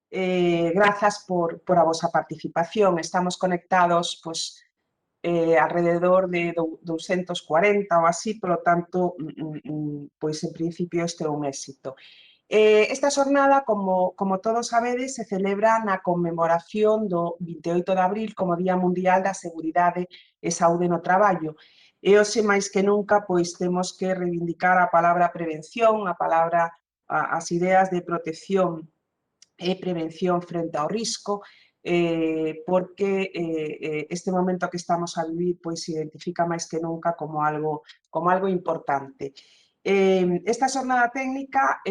Grazas por a vosa participación. Estamos conectados, pois, alrededor de 240 ou así, polo tanto, pois en principio este é un éxito. Esta xornada, como todos sabedes, se celebra na conmemoración do 28 de abril como Día Mundial da Seguridade e Saúde no Traballo. E hoxe, máis que nunca, pois temos que reivindicar a palabra prevención, as ideas de protección e prevención frente ao risco, porque este momento que estamos a vivir pois se identifica máis que nunca como algo importante. Esta xornada técnica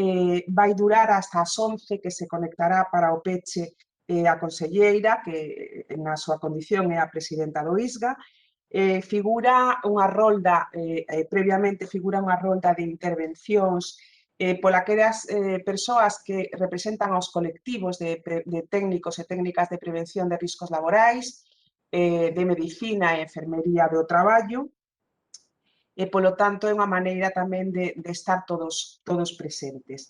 vai durar hasta as 11, que se conectará para o peche a conselleira, que na súa condición é a presidenta do ISGA. Figura unha rolda, previamente figura unha rolda de intervencións pola aquelas persoas que representan aos colectivos de técnicos e técnicas de prevención de riscos laborais, de medicina e enfermería do traballo, e, polo tanto, é unha maneira tamén de estar todos presentes.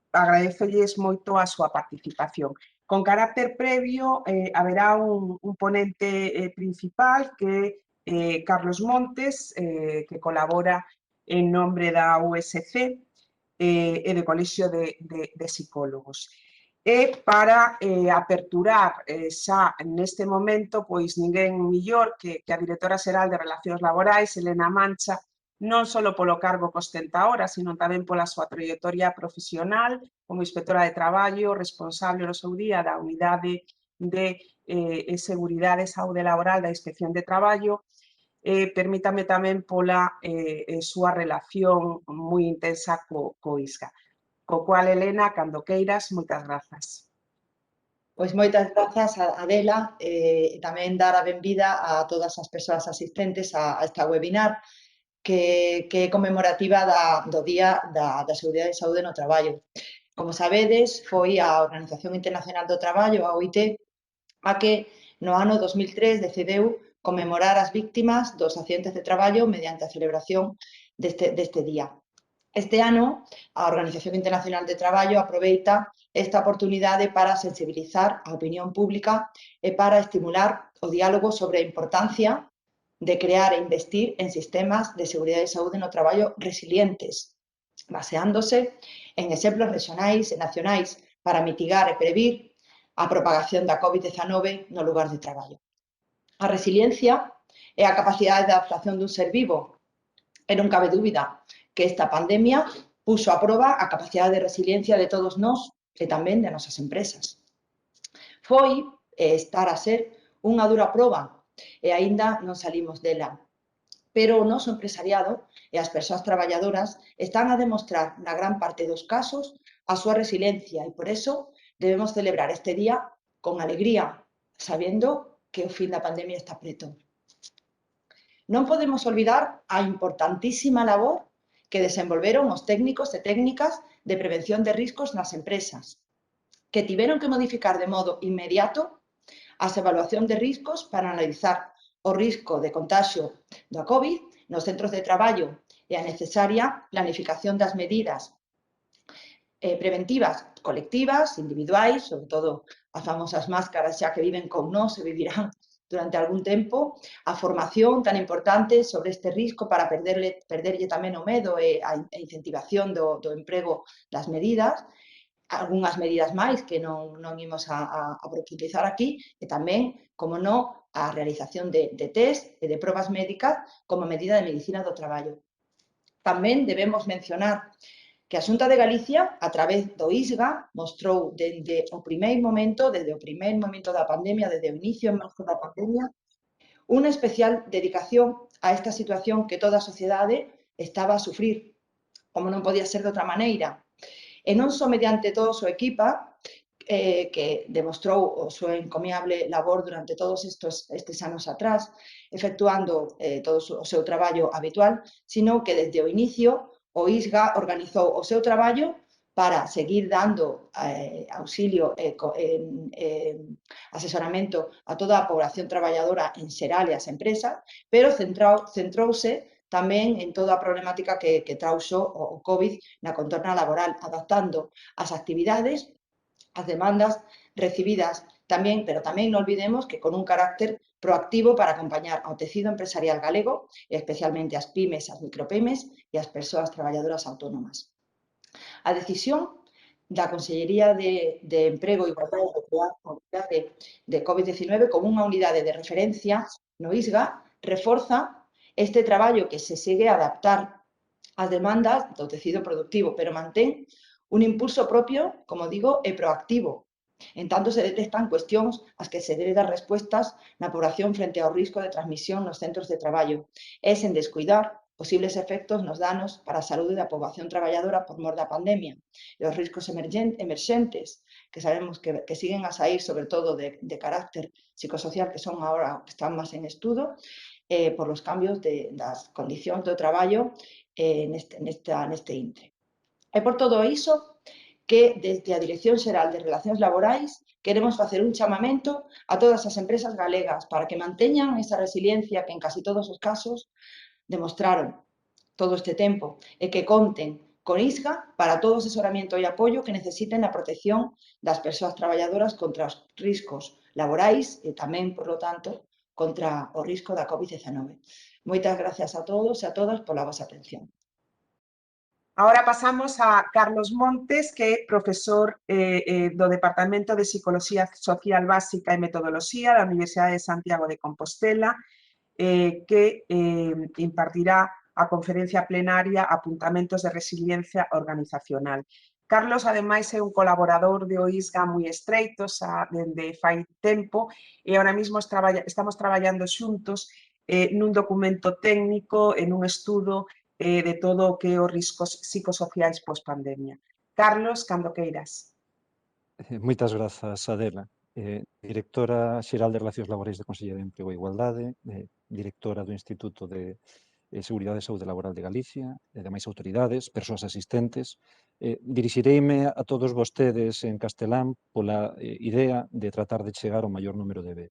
Agradezolles moito a súa participación. Con carácter previo, haberá un ponente principal que é Carlos Montes, que colabora en nombre da USC e do Colexio de Psicólogos. E para aperturar xa neste momento, pois ninguén millor que a Directora Xeral de Relacións Laborais, Elena Mancha, non só polo cargo que ostenta ahora, sino tamén pola súa trayectoria profesional como inspectora de traballo, responsable no seu día da Unidade de Seguridade e Saúde Laboral da Inspección de Traballo. Permítame tamén pola súa relación moi intensa co ISGA. Co cual, Elena, cando queiras, moitas grazas. Pois moitas grazas, Adela, e tamén dar a benvida a todas as persoas asistentes a esta webinar que é conmemorativa do Día da Seguridade e Saúde no Traballo. Como sabedes, foi a Organización Internacional do Traballo, a OIT, a que no ano 2003 decideu conmemorar as víctimas dos accidentes de traballo mediante a celebración deste día. Este ano, a Organización Internacional de Traballo aproveita esta oportunidade para sensibilizar a opinión pública e para estimular o diálogo sobre a importancia de crear e investir en sistemas de seguridade e saúde no traballo resilientes, baseándose en exemplos regionais e nacionais para mitigar e previr a propagación da COVID-19 no lugar de traballo. A resiliencia é a capacidade de adaptación dun ser vivo, e non cabe dúbida que esta pandemia puxo a proba a capacidade de resiliencia de todos nós e tamén de nosas empresas. Foi e estar a ser unha dura proba e aínda non salimos dela. Pero o noso empresariado e as persoas traballadoras están a demostrar na gran parte dos casos a súa resiliencia e por eso debemos celebrar este día con alegría, sabendo que o fin da pandemia está preto. Non podemos olvidar a importantísima labor que desenvolveron os técnicos e técnicas de prevención de riscos nas empresas, que tiveron que modificar de modo inmediato as evaluacións de riscos para analizar o risco de contagio da COVID nos centros de traballo e a necesaria planificación das medidas preventivas colectivas, individuais, sobre todo as famosas máscaras xa que viven con nós e vivirán durante algún tempo, a formación tan importante sobre este risco para perderlle tamén o medo e a incentivación do emprego das medidas, algunhas medidas máis que non imos a profundizar aquí, e tamén, como non, a realización de test e de probas médicas como medida de medicina do traballo. Tamén debemos mencionar que a Xunta de Galicia, a través do ISGA, mostrou desde o primeiro momento da pandemia, desde o inicio en marzo da pandemia, unha especial dedicación a esta situación que toda a sociedade estaba a sufrir, como non podía ser de outra maneira. E non só mediante toda a súa equipa, que demostrou a súa encomiable labor durante todos estes anos atrás, efectuando todo o seu traballo habitual, sino que desde o inicio o ISGA organizou o seu traballo para seguir dando auxilio e asesoramento a toda a población traballadora en xeral e as empresas, pero centrouse tamén en toda a problemática que trauxo o COVID na contorna laboral, adaptando as actividades as demandas recibidas tamén, pero tamén non olvidemos que con un carácter proactivo para acompañar ao tecido empresarial galego, e especialmente as pymes, as micropymes e as persoas traballadoras autónomas. A decisión da Consellería de Emprego, Igualdade e Mobilidade de COVID-19 como unha unidade de referencia no ISGA reforza este traballo que se segue a adaptar ás demandas do tecido productivo, pero mantén un impulso propio, como digo, e proactivo, en tanto se detectan cuestións ás que se debe dar respuestas na población frente ao risco de transmisión nos centros de traballo, e sen descuidar posibles efectos nos danos para a saúde da poboación traballadora por mor da pandemia e os riscos emerxentes que sabemos que siguen a sair, sobre todo de carácter psicosocial, que son agora que están máis en estudo, por os cambios das condicións do traballo neste intre. E por todo iso, que desde a Dirección Xeral de Relacións Laborais queremos facer un chamamento a todas as empresas galegas para que manteñan esa resiliencia que en casi todos os casos demostraron todo este tempo e que conten con ISGA para todo o asesoramiento e apoio que necesiten na protección das persoas traballadoras contra os riscos laborais e tamén, por lo tanto, contra o risco da COVID-19. Moitas gracias a todos e a todas pola vosa atención. Ahora pasamos a Carlos Montes, que é profesor do Departamento de Psicoloxía Social Básica e Metodoloxía da Universidade de Santiago de Compostela, que impartirá a conferencia plenaria Apuntamentos de Resiliencia Organizacional. Carlos, ademais, é un colaborador de OISGA moi estreito dende fai tempo e ahora mesmo estamos traballando xuntos nun documento técnico, en un estudo de todo o que é os riscos psicosociais post-pandemia. Carlos, cando queiras. Moitas grazas, Adela. Directora Xeral de Relacións Laborais da Consellería de Emprego e Igualdade, directora do Instituto de Seguridade e Saúde Laboral de Galicia, e demais autoridades, persoas asistentes. Dirixireime a todos vostedes en castelán pola idea de tratar de chegar ao maior número de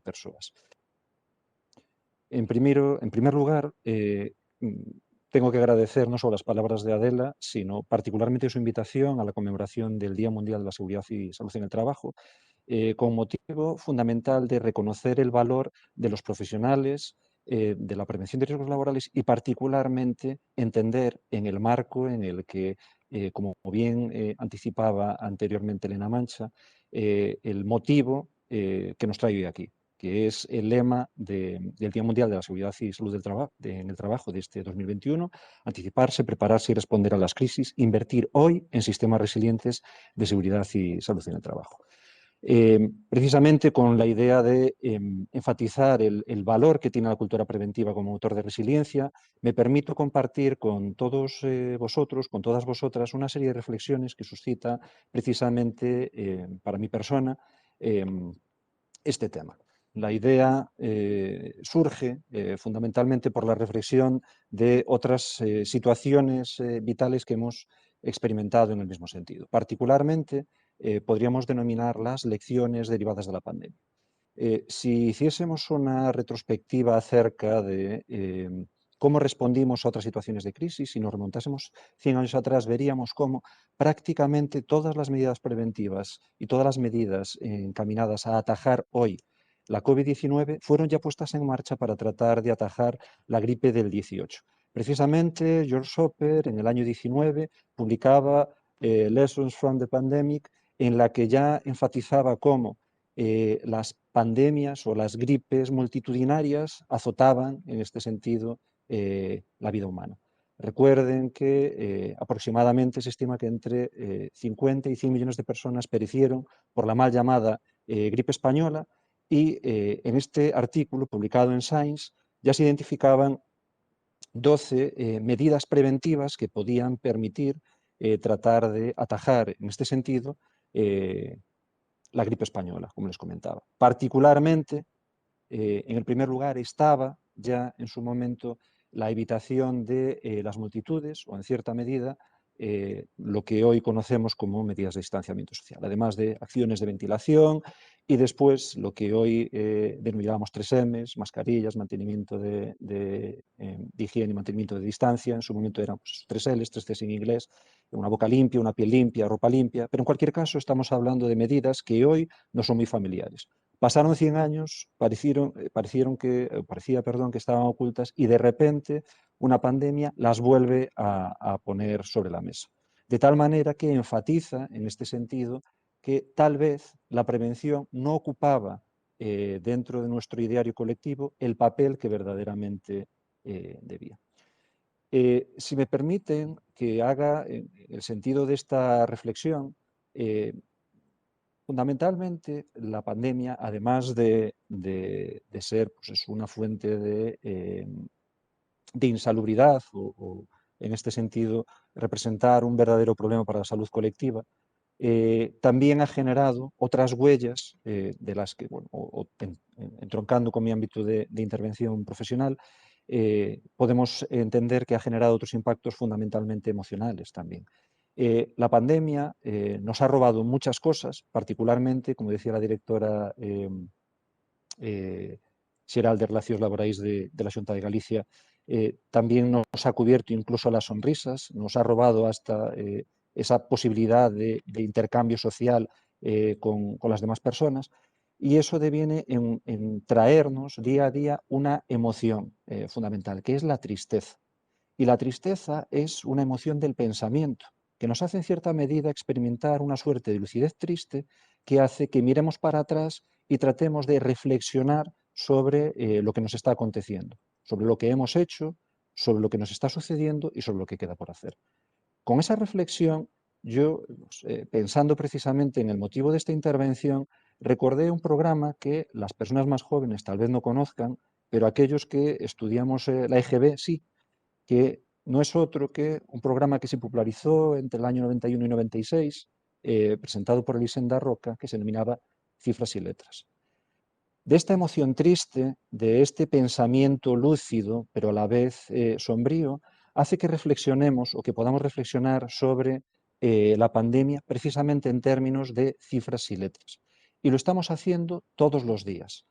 persoas. En primer lugar, tengo que agradecer non só as palabras de Adela, sino particularmente a súa invitación a la conmemoración del Día Mundial de la Seguridad y Salud en el Trabajo, con motivo fundamental de reconocer el valor de los profesionales de la prevención de riesgos laborales y particularmente entender en el marco en el que, como bien anticipaba anteriormente Elena Mancha, el motivo que nos trae hoy aquí, que es el lema del Día Mundial de la Seguridad y Salud en el Trabajo de este 2021, anticiparse, prepararse y responder a las crisis, invertir hoy en sistemas resilientes de seguridad y salud en el trabajo. Precisamente con la idea de enfatizar el valor que tiene la cultura preventiva como motor de resiliencia, me permito compartir con todos vosotros, con todas vosotras, una serie de reflexiones que suscita precisamente para mi persona este tema. La idea surge fundamentalmente por la reflexión de otras situaciones vitales que hemos experimentado en el mismo sentido. Particularmente, podríamos denominarlas lecciones derivadas de la pandemia. Si hiciésemos una retrospectiva acerca de cómo respondimos a otras situaciones de crisis, si nos remontásemos 100 años atrás, veríamos cómo prácticamente todas las medidas preventivas y todas las medidas encaminadas a atajar hoy la COVID-19 fueron ya puestas en marcha para tratar de atajar la gripe del 18. Precisamente, George Soper, en el año 19, publicaba Lessons from the Pandemic, en la que ya enfatizaba cómo las pandemias o las gripes multitudinarias azotaban, en este sentido, la vida humana. Recuerden que aproximadamente se estima que entre 50 y 100 millones de personas perecieron por la mal llamada gripe española y en este artículo publicado en Science ya se identificaban 12 medidas preventivas que podían permitir tratar de atajar, en este sentido, la gripe española, como les comentaba. Particularmente, en el primer lugar estaba ya en su momento la evitación de las multitudes o, en cierta medida, lo que hoy conocemos como medidas de distanciamiento social, además de acciones de ventilación y después lo que hoy denominamos 3Ms, mascarillas, mantenimiento de higiene y mantenimiento de distancia. En su momento eran pues, 3Ls, 3Cs en inglés, una boca limpia, una piel limpia, ropa limpia, pero en cualquier caso estamos hablando de medidas que hoy no son muy familiares. Pasaron 100 años, parecía que estaban ocultas y de repente una pandemia las vuelve a poner sobre la mesa. De tal manera que enfatiza en este sentido que tal vez la prevención no ocupaba dentro de nuestro ideario colectivo el papel que verdaderamente debía. Si me permiten que haga el sentido de esta reflexión, fundamentalmente la pandemia, además de ser pues, una fuente de insalubridad o, en este sentido, representar un verdadero problema para la salud colectiva, también ha generado otras huellas de las que, bueno, entroncando con mi ámbito de intervención profesional, podemos entender que ha generado otros impactos fundamentalmente emocionales también. La pandemia nos ha robado muchas cosas, particularmente, como decía la directora Xeral de Relacións Laborais de la Xunta de Galicia, también nos ha cubierto incluso las sonrisas, nos ha robado hasta esa posibilidad de intercambio social con las demás personas, y eso deviene en traernos día a día una emoción fundamental, que es la tristeza. Y la tristeza es una emoción del pensamiento, que nos hace en cierta medida experimentar una suerte de lucidez triste que hace que miremos para atrás y tratemos de reflexionar sobre lo que nos está aconteciendo, sobre lo que hemos hecho, sobre lo que nos está sucediendo y sobre lo que queda por hacer. Con esa reflexión, yo, pensando precisamente en el motivo de esta intervención, recordé un programa que las personas más jóvenes tal vez no conozcan, pero aquellos que estudiamos la EGB sí, que no es otro que un programa que se popularizó entre el año 91 y 96, presentado por Elisenda Roca, que se denominaba Cifras y Letras. De esta emoción triste, de este pensamiento lúcido, pero a la vez sombrío, hace que reflexionemos o que podamos reflexionar sobre la pandemia precisamente en términos de cifras y letras. Y lo estamos haciendo todos los días.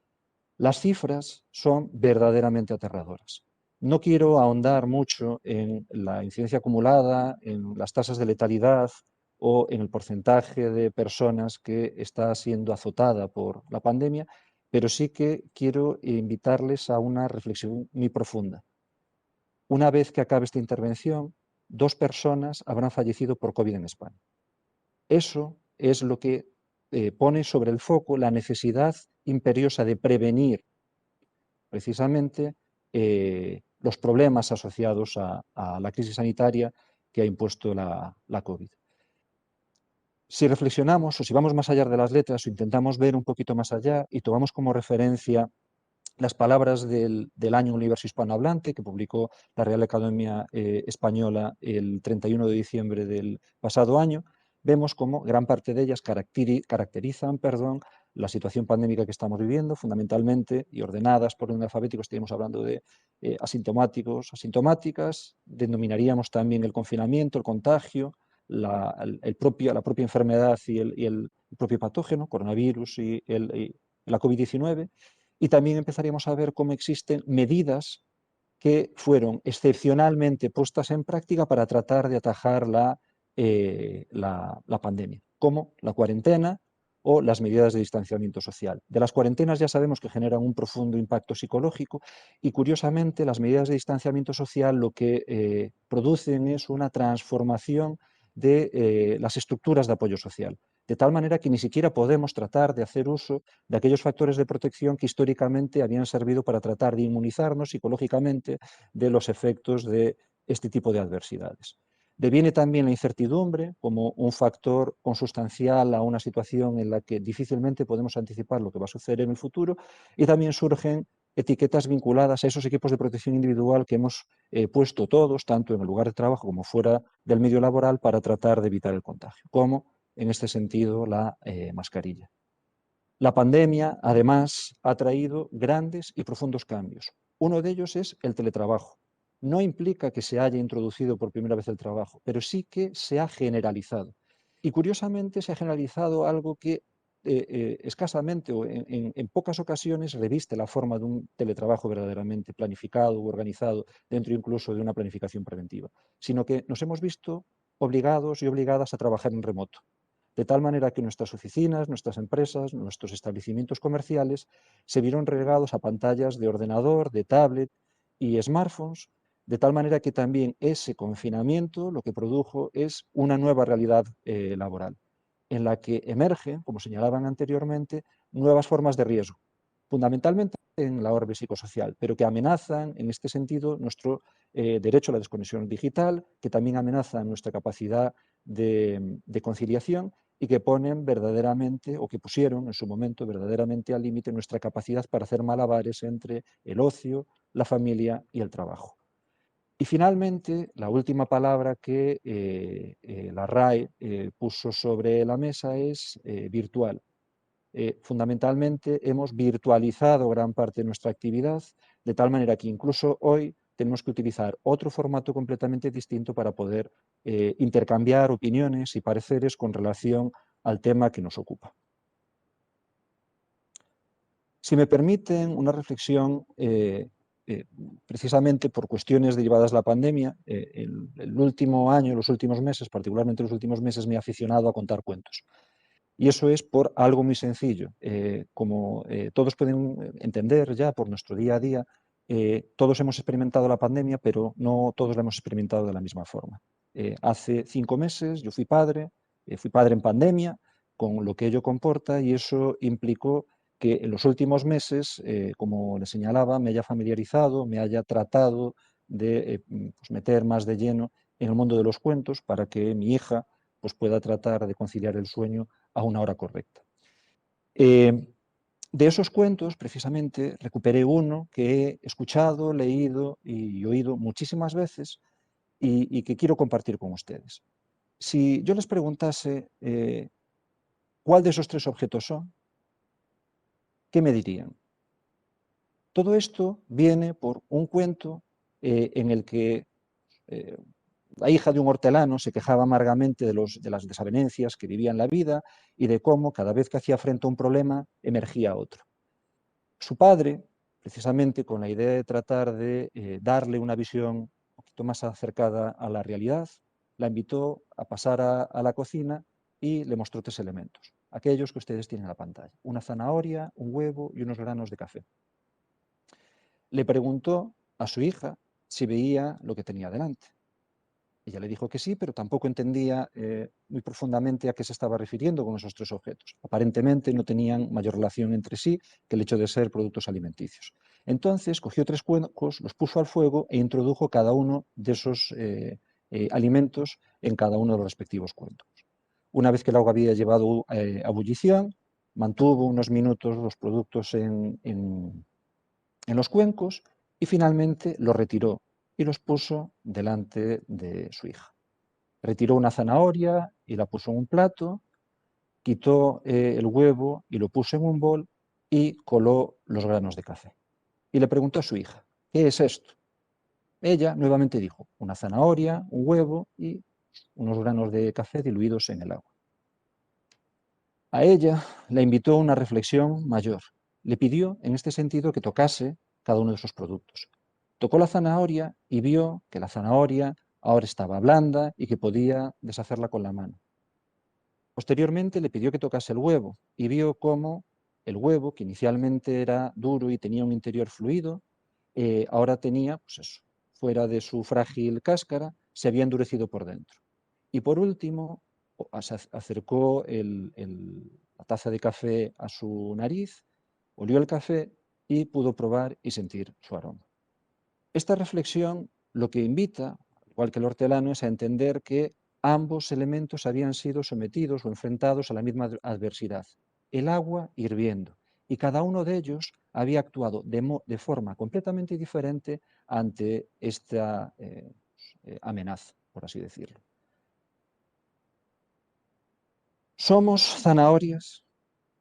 Las cifras son verdaderamente aterradoras. No quiero ahondar mucho en la incidencia acumulada, en las tasas de letalidad o en el porcentaje de personas que está siendo azotada por la pandemia, pero sí que quiero invitarles a una reflexión muy profunda. Una vez que acabe esta intervención, 2 personas habrán fallecido por COVID en España. Eso es lo que pone sobre el foco la necesidad imperiosa de prevenir precisamente los problemas asociados a la crisis sanitaria que ha impuesto la COVID. Si reflexionamos o si vamos más allá de las letras o intentamos ver un poquito más allá y tomamos como referencia las palabras del Año Universo Hispanohablante que publicó la Real Academia Española el 31 de diciembre del pasado año, vemos cómo gran parte de ellas caracterizan la situación pandémica que estamos viviendo, fundamentalmente, y ordenadas por orden alfabético, estaríamos hablando de asintomáticos, asintomáticas, denominaríamos también el confinamiento, el contagio, la propia enfermedad y el propio patógeno, coronavirus y la COVID-19, y también empezaríamos a ver cómo existen medidas que fueron excepcionalmente puestas en práctica para tratar de atajar la pandemia, como la cuarentena o las medidas de distanciamiento social. De las cuarentenas ya sabemos que generan un profundo impacto psicológico y, curiosamente, las medidas de distanciamiento social lo que producen es una transformación de las estructuras de apoyo social, de tal manera que ni siquiera podemos tratar de hacer uso de aquellos factores de protección que históricamente habían servido para tratar de inmunizarnos psicológicamente de los efectos de este tipo de adversidades. Deviene también la incertidumbre como un factor consustancial a una situación en la que difícilmente podemos anticipar lo que va a suceder en el futuro, y también surgen etiquetas vinculadas a esos equipos de protección individual que hemos puesto todos, tanto en el lugar de trabajo como fuera del medio laboral, para tratar de evitar el contagio, como en este sentido la mascarilla. La pandemia, además, ha traído grandes y profundos cambios. Uno de ellos es el teletrabajo. No implica que se haya introducido por primera vez el trabajo, pero sí que se ha generalizado. Y curiosamente se ha generalizado algo que escasamente o en pocas ocasiones reviste la forma de un teletrabajo verdaderamente planificado u organizado dentro incluso de una planificación preventiva, sino que nos hemos visto obligados y obligadas a trabajar en remoto, de tal manera que nuestras oficinas, nuestras empresas, nuestros establecimientos comerciales se vieron relegados a pantallas de ordenador, de tablet y smartphones, de tal manera que también ese confinamiento lo que produjo es una nueva realidad laboral, en la que emergen, como señalaban anteriormente, nuevas formas de riesgo, fundamentalmente en la orbe psicosocial, pero que amenazan en este sentido nuestro derecho a la desconexión digital, que también amenazan nuestra capacidad de conciliación y que ponen verdaderamente, o que pusieron en su momento verdaderamente al límite nuestra capacidad para hacer malabares entre el ocio, la familia y el trabajo. Y finalmente, la última palabra que la RAE puso sobre la mesa es virtual. Fundamentalmente hemos virtualizado gran parte de nuestra actividad, de tal manera que incluso hoy tenemos que utilizar otro formato completamente distinto para poder intercambiar opiniones y pareceres con relación al tema que nos ocupa. Si me permiten una reflexión, precisamente por cuestiones derivadas de la pandemia, el último año, los últimos meses, particularmente los últimos meses, me he aficionado a contar cuentos. Y eso es por algo muy sencillo. Como todos pueden entender ya por nuestro día a día, todos hemos experimentado la pandemia, pero no todos la hemos experimentado de la misma forma. Hace 5 meses yo fui padre en pandemia, con lo que ello comporta, y eso implicó que en los últimos meses, como le señalaba, me haya familiarizado, me haya tratado de pues meter más de lleno en el mundo de los cuentos para que mi hija pues pueda tratar de conciliar el sueño a una hora correcta. De esos cuentos, precisamente, recuperé uno que he escuchado, leído y oído muchísimas veces y que quiero compartir con ustedes. Si yo les preguntase cuál de esos 3 objetos son, ¿qué me dirían? Todo esto viene por un cuento en el que la hija de un hortelano se quejaba amargamente de las desavenencias que vivía en la vida y de cómo cada vez que hacía frente a un problema emergía otro. Su padre, precisamente con la idea de tratar de darle una visión un poquito más acercada a la realidad, la invitó a pasar a la cocina y le mostró 3 elementos, aquellos que ustedes tienen en la pantalla: una zanahoria, un huevo y unos granos de café. Le preguntó a su hija si veía lo que tenía delante. Ella le dijo que sí, pero tampoco entendía muy profundamente a qué se estaba refiriendo con esos 3 objetos. Aparentemente no tenían mayor relación entre sí que el hecho de ser productos alimenticios. Entonces cogió 3 cuencos, los puso al fuego e introdujo cada uno de esos alimentos en cada uno de los respectivos cuencos. Una vez que el agua había llevado a ebullición, mantuvo unos minutos los productos en los cuencos y finalmente los retiró y los puso delante de su hija. Retiró una zanahoria y la puso en un plato, quitó el huevo y lo puso en un bol y coló los granos de café. Y le preguntó a su hija: ¿qué es esto? Ella nuevamente dijo: una zanahoria, un huevo y unos granos de café diluidos en el agua. A ella la invitó a una reflexión mayor. Le pidió, en este sentido, que tocase cada uno de esos productos. Tocó la zanahoria y vio que la zanahoria ahora estaba blanda y que podía deshacerla con la mano. Posteriormente le pidió que tocase el huevo y vio cómo el huevo, que inicialmente era duro y tenía un interior fluido, ahora tenía, pues eso, fuera de su frágil cáscara, se había endurecido por dentro. Y por último, acercó la taza de café a su nariz, olió el café y pudo probar y sentir su aroma. Esta reflexión lo que invita, igual que el hortelano, es a entender que ambos elementos habían sido sometidos o enfrentados a la misma adversidad, el agua hirviendo, y cada uno de ellos había actuado de forma completamente diferente ante esta amenaza, por así decirlo. Somos zanahorias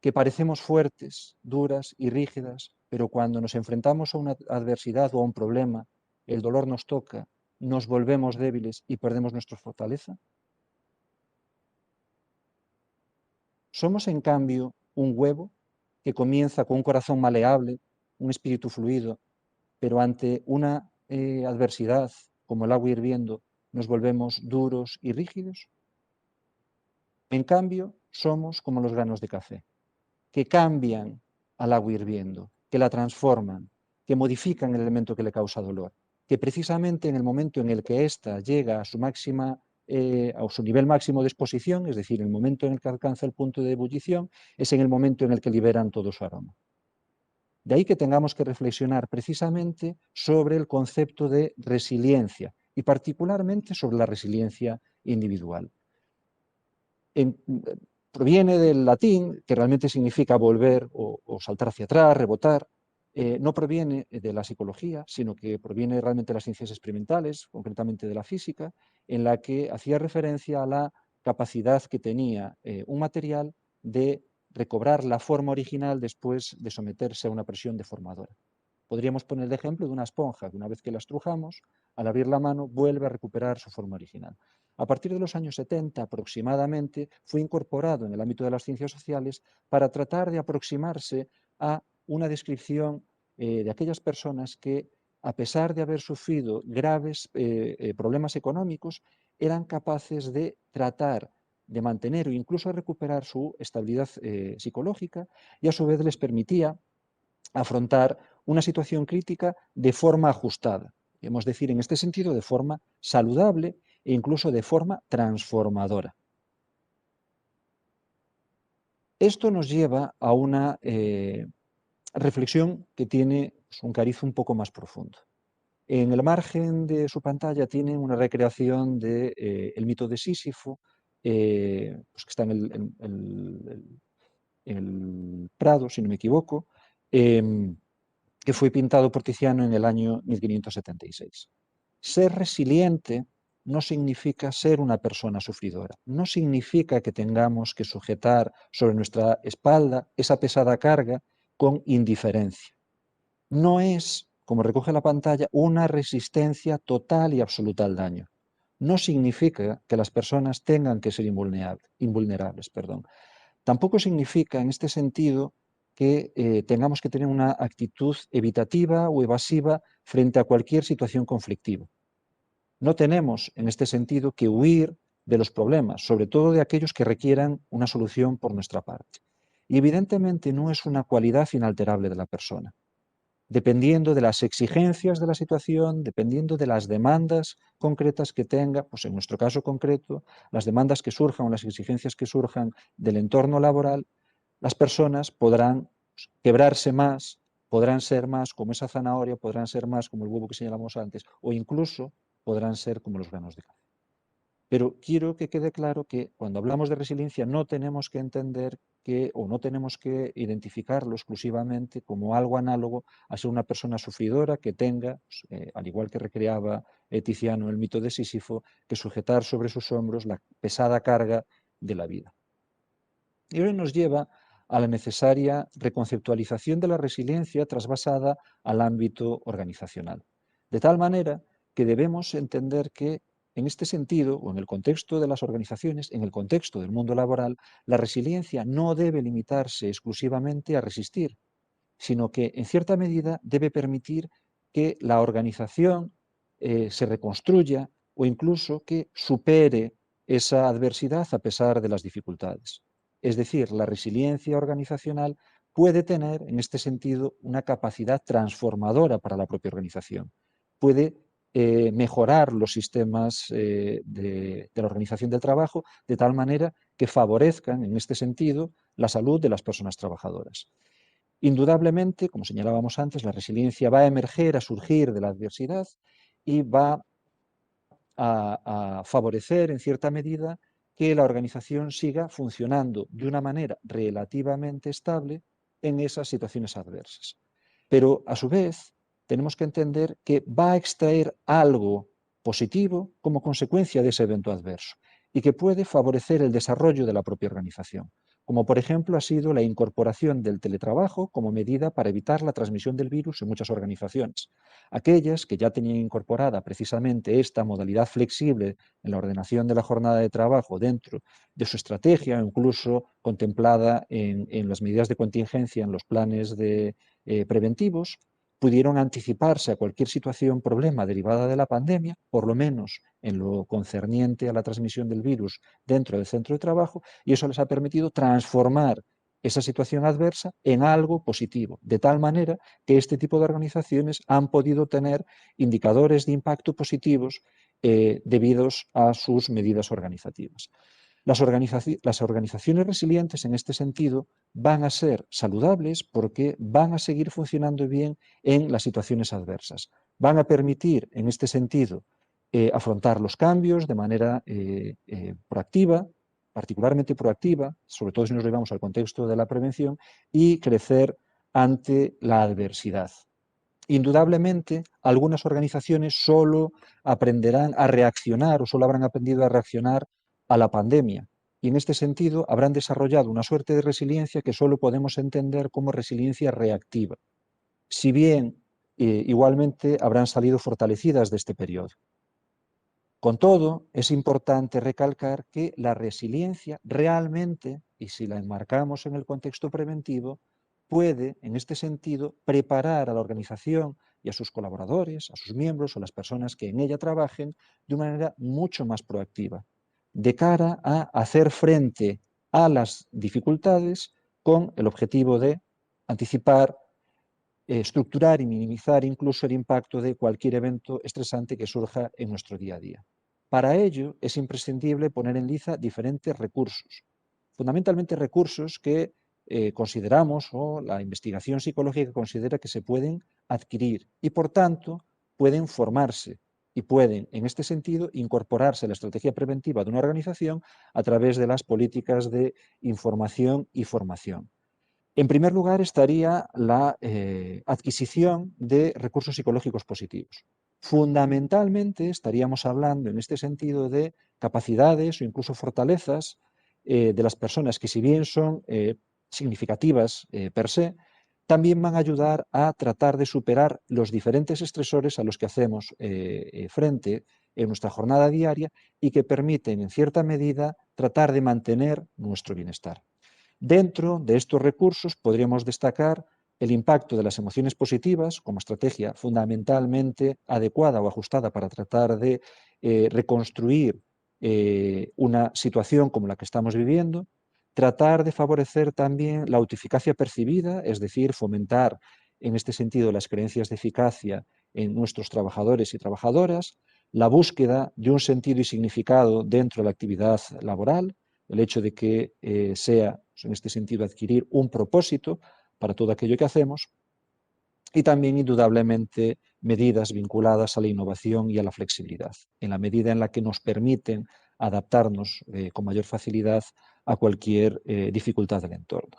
que parecemos fuertes, duras y rígidas, pero cuando nos enfrentamos a una adversidad o a un problema, el dolor nos toca, nos volvemos débiles y perdemos nuestra fortaleza. Somos, en cambio, un huevo que comienza con un corazón maleable, un espíritu fluido, pero ante una adversidad como el agua hirviendo nos volvemos duros y rígidos? En cambio, somos como los granos de café, que cambian al agua hirviendo, que la transforman, que modifican el elemento que le causa dolor, que precisamente en el momento en el que ésta llega a su máxima a su nivel máximo de exposición, es decir, el momento en el que alcanza el punto de ebullición, es en el momento en el que liberan todo su aroma. De ahí que tengamos que reflexionar precisamente sobre el concepto de resiliencia y particularmente sobre la resiliencia individual. Proviene del latín, que realmente significa volver o saltar hacia atrás, rebotar. No proviene de la psicología, sino que proviene realmente de las ciencias experimentales, concretamente de la física, en la que hacía referencia a la capacidad que tenía un material de recobrar la forma original después de someterse a una presión deformadora. Podríamos poner el ejemplo de una esponja, que una vez que la estrujamos, al abrir la mano vuelve a recuperar su forma original. A partir de los años 70 aproximadamente fue incorporado en el ámbito de las ciencias sociales para tratar de aproximarse a una descripción de aquellas personas que, a pesar de haber sufrido graves problemas económicos, eran capaces de tratar de mantener o incluso recuperar su estabilidad psicológica y a su vez les permitía afrontar una situación crítica de forma ajustada. Queremos decir, en este sentido, de forma saludable e incluso de forma transformadora. Esto nos lleva a una reflexión que tiene un cariz un poco más profundo. En el margen de su pantalla tiene una recreación de el mito de Sísifo, pues que está en el Prado, si no me equivoco, que fue pintado por Tiziano en el año 1576. Ser resiliente no significa ser una persona sufridora, no significa que tengamos que sujetar sobre nuestra espalda esa pesada carga con indiferencia. No es, como recoge la pantalla, una resistencia total y absoluta al daño. No significa que las personas tengan que ser invulnerables. Tampoco significa, en este sentido, que tengamos que tener una actitud evitativa o evasiva frente a cualquier situación conflictiva. No tenemos, en este sentido, que huir de los problemas, sobre todo de aquellos que requieran una solución por nuestra parte. Y evidentemente no es una cualidad inalterable de la persona. Dependiendo de las exigencias de la situación, dependiendo de las demandas concretas que tenga, pues en nuestro caso concreto, las demandas que surjan o las exigencias que surjan del entorno laboral, las personas podrán quebrarse más, podrán ser más como esa zanahoria, podrán ser más como el huevo que señalamos antes, o incluso podrán ser como los granos de café. Pero quiero que quede claro que cuando hablamos de resiliencia no tenemos que entender que, o no tenemos que identificarlo exclusivamente como algo análogo a ser una persona sufridora que tenga, al igual que recreaba Tiziano el mito de Sísifo, que sujetar sobre sus hombros la pesada carga de la vida. Y hoy nos lleva a la necesaria reconceptualización de la resiliencia trasvasada al ámbito organizacional. De tal manera que debemos entender que en este sentido, o en el contexto de las organizaciones, en el contexto del mundo laboral, la resiliencia no debe limitarse exclusivamente a resistir, sino que en cierta medida debe permitir que la organización se reconstruya o incluso que supere esa adversidad a pesar de las dificultades. Es decir, la resiliencia organizacional puede tener, en este sentido, una capacidad transformadora para la propia organización. Puede mejorar los sistemas de la organización del trabajo de tal manera que favorezcan, en este sentido, la salud de las personas trabajadoras. Indudablemente, como señalábamos antes, la resiliencia va a emerger, a surgir de la adversidad y va a favorecer, en cierta medida, que la organización siga funcionando de una manera relativamente estable en esas situaciones adversas. Pero, a su vez, tenemos que entender que va a extraer algo positivo como consecuencia de ese evento adverso y que puede favorecer el desarrollo de la propia organización. como por ejemplo ha sido la incorporación del teletrabajo como medida para evitar la transmisión del virus en muchas organizaciones. Aquellas que ya tenían incorporada precisamente esta modalidad flexible en la ordenación de la jornada de trabajo dentro de su estrategia, incluso contemplada en las medidas de contingencia, en los planes preventivos, pudieron anticiparse a cualquier situación, problema derivada de la pandemia, por lo menos en lo concerniente a la transmisión del virus dentro del centro de trabajo, y eso les ha permitido transformar esa situación adversa en algo positivo, de tal manera que este tipo de organizaciones han podido tener indicadores de impacto positivos debidos a sus medidas organizativas. Las organizaciones resilientes en este sentido van a ser saludables porque van a seguir funcionando bien en las situaciones adversas. Van a permitir, en este sentido, afrontar los cambios de manera proactiva, particularmente proactiva, sobre todo si nos llevamos al contexto de la prevención, y crecer ante la adversidad. Indudablemente, algunas organizaciones solo aprenderán a reaccionar o solo habrán aprendido a reaccionar a la pandemia. Y en este sentido habrán desarrollado una suerte de resiliencia que solo podemos entender como resiliencia reactiva. Si bien igualmente habrán salido fortalecidas de este periodo. Con todo, es importante recalcar que la resiliencia realmente, y si la enmarcamos en el contexto preventivo, puede, en este sentido, preparar a la organización y a sus colaboradores, a sus miembros o las personas que en ella trabajen de una manera mucho más proactiva, de cara a hacer frente a las dificultades con el objetivo de anticipar, estructurar y minimizar incluso el impacto de cualquier evento estresante que surja en nuestro día a día. Para ello es imprescindible poner en liza diferentes recursos, fundamentalmente recursos que consideramos o la investigación psicológica considera que se pueden adquirir y por tanto pueden formarse y pueden en este sentido incorporarse a la estrategia preventiva de una organización a través de las políticas de información y formación. En primer lugar estaría la adquisición de recursos psicológicos positivos. Fundamentalmente estaríamos hablando en este sentido de capacidades o incluso fortalezas de las personas que si bien son significativas per se, también van a ayudar a tratar de superar los diferentes estresores a los que hacemos frente en nuestra jornada diaria y que permiten en cierta medida tratar de mantener nuestro bienestar. Dentro de estos recursos podríamos destacar el impacto de las emociones positivas como estrategia fundamentalmente adecuada o ajustada para tratar de reconstruir una situación como la que estamos viviendo, tratar de favorecer también la autoeficacia percibida, es decir, fomentar en este sentido las creencias de eficacia en nuestros trabajadores y trabajadoras, la búsqueda de un sentido y significado dentro de la actividad laboral, el hecho de que sea, en este sentido, adquirir un propósito para todo aquello que hacemos y también, indudablemente, medidas vinculadas a la innovación y a la flexibilidad, en la medida en la que nos permiten adaptarnos con mayor facilidad a cualquier dificultad del entorno.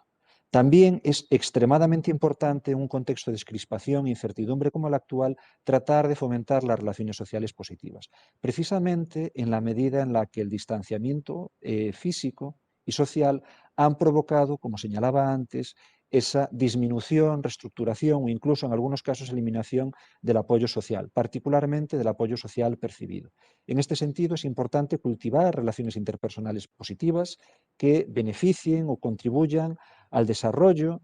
También es extremadamente importante en un contexto de descrispación e incertidumbre como el actual tratar de fomentar las relaciones sociales positivas, precisamente en la medida en la que el distanciamiento físico y social han provocado, como señalaba antes, esa disminución, reestructuración o incluso en algunos casos eliminación del apoyo social, particularmente del apoyo social percibido. En este sentido es importante cultivar relaciones interpersonales positivas que beneficien o contribuyan al desarrollo,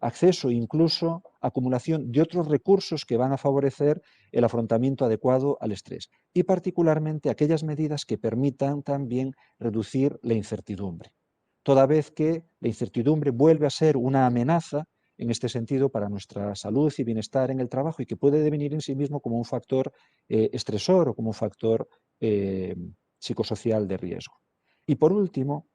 acceso e incluso acumulación de otros recursos que van a favorecer el afrontamiento adecuado al estrés y particularmente aquellas medidas que permitan también reducir la incertidumbre, toda vez que la incertidumbre vuelve a ser una amenaza en este sentido para nuestra salud y bienestar en el trabajo y que puede devenir en sí mismo como un factor estresor o como un factor psicosocial de riesgo. Y por último,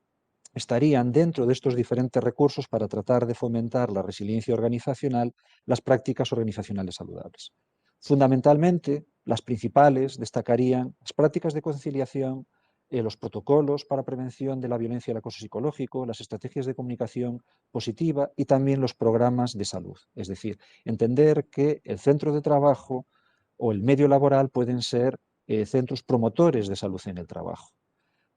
estarían dentro de estos diferentes recursos para tratar de fomentar la resiliencia organizacional las prácticas organizacionales saludables. Fundamentalmente, las principales destacarían las prácticas de conciliación, los protocolos para prevención de la violencia y el acoso psicológico, las estrategias de comunicación positiva y también los programas de salud. Es decir, entender que el centro de trabajo o el medio laboral pueden ser centros promotores de salud en el trabajo.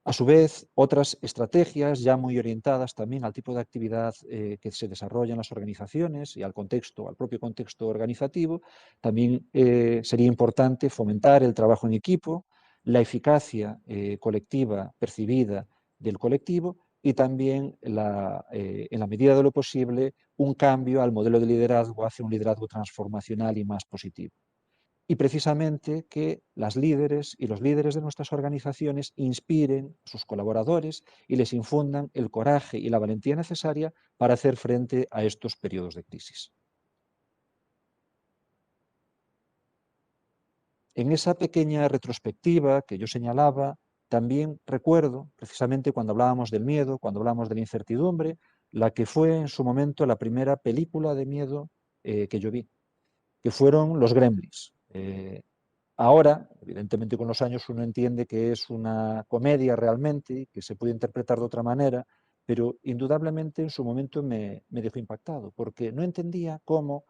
A su vez, otras estrategias ya muy orientadas también al tipo de actividad que se desarrolla en las organizaciones y al propio contexto organizativo, también sería importante fomentar el trabajo en equipo, la eficacia colectiva percibida del colectivo y también, en la medida de lo posible, un cambio al modelo de liderazgo hacia un liderazgo transformacional y más positivo. Y precisamente que las líderes y los líderes de nuestras organizaciones inspiren a sus colaboradores y les infundan el coraje y la valentía necesaria para hacer frente a estos periodos de crisis. En esa pequeña retrospectiva que yo señalaba, también recuerdo, precisamente cuando hablábamos del miedo, cuando hablábamos de la incertidumbre, la que fue en su momento la primera película de miedo que yo vi, que fueron Los Gremlins. Ahora, evidentemente con los años uno entiende que es una comedia realmente, que se puede interpretar de otra manera, pero indudablemente en su momento me dejó impactado, porque no entendía cómo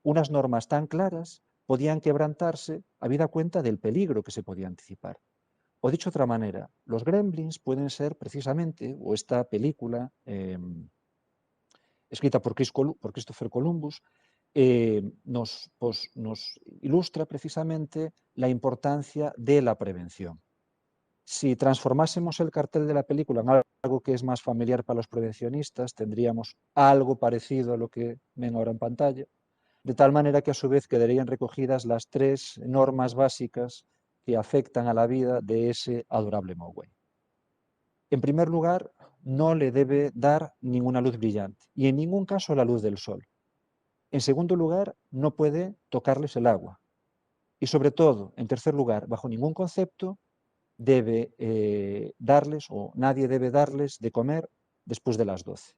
unas normas tan claras podían quebrantarse habida cuenta del peligro que se podía anticipar. O dicho de otra manera, los Gremlins pueden ser precisamente, o esta película escrita por Christopher Columbus, nos ilustra precisamente la importancia de la prevención. Si transformásemos el cartel de la película en algo que es más familiar para los prevencionistas, tendríamos algo parecido a lo que ven ahora en pantalla, de tal manera que a su vez quedarían recogidas las 3 normas básicas que afectan a la vida de ese adorable Mowgli. En primer lugar, no le debe dar ninguna luz brillante y en ningún caso la luz del sol. En segundo lugar, no puede tocarles el agua. Y sobre todo, en tercer lugar, bajo ningún concepto debe darles o nadie debe darles de comer después de las 12.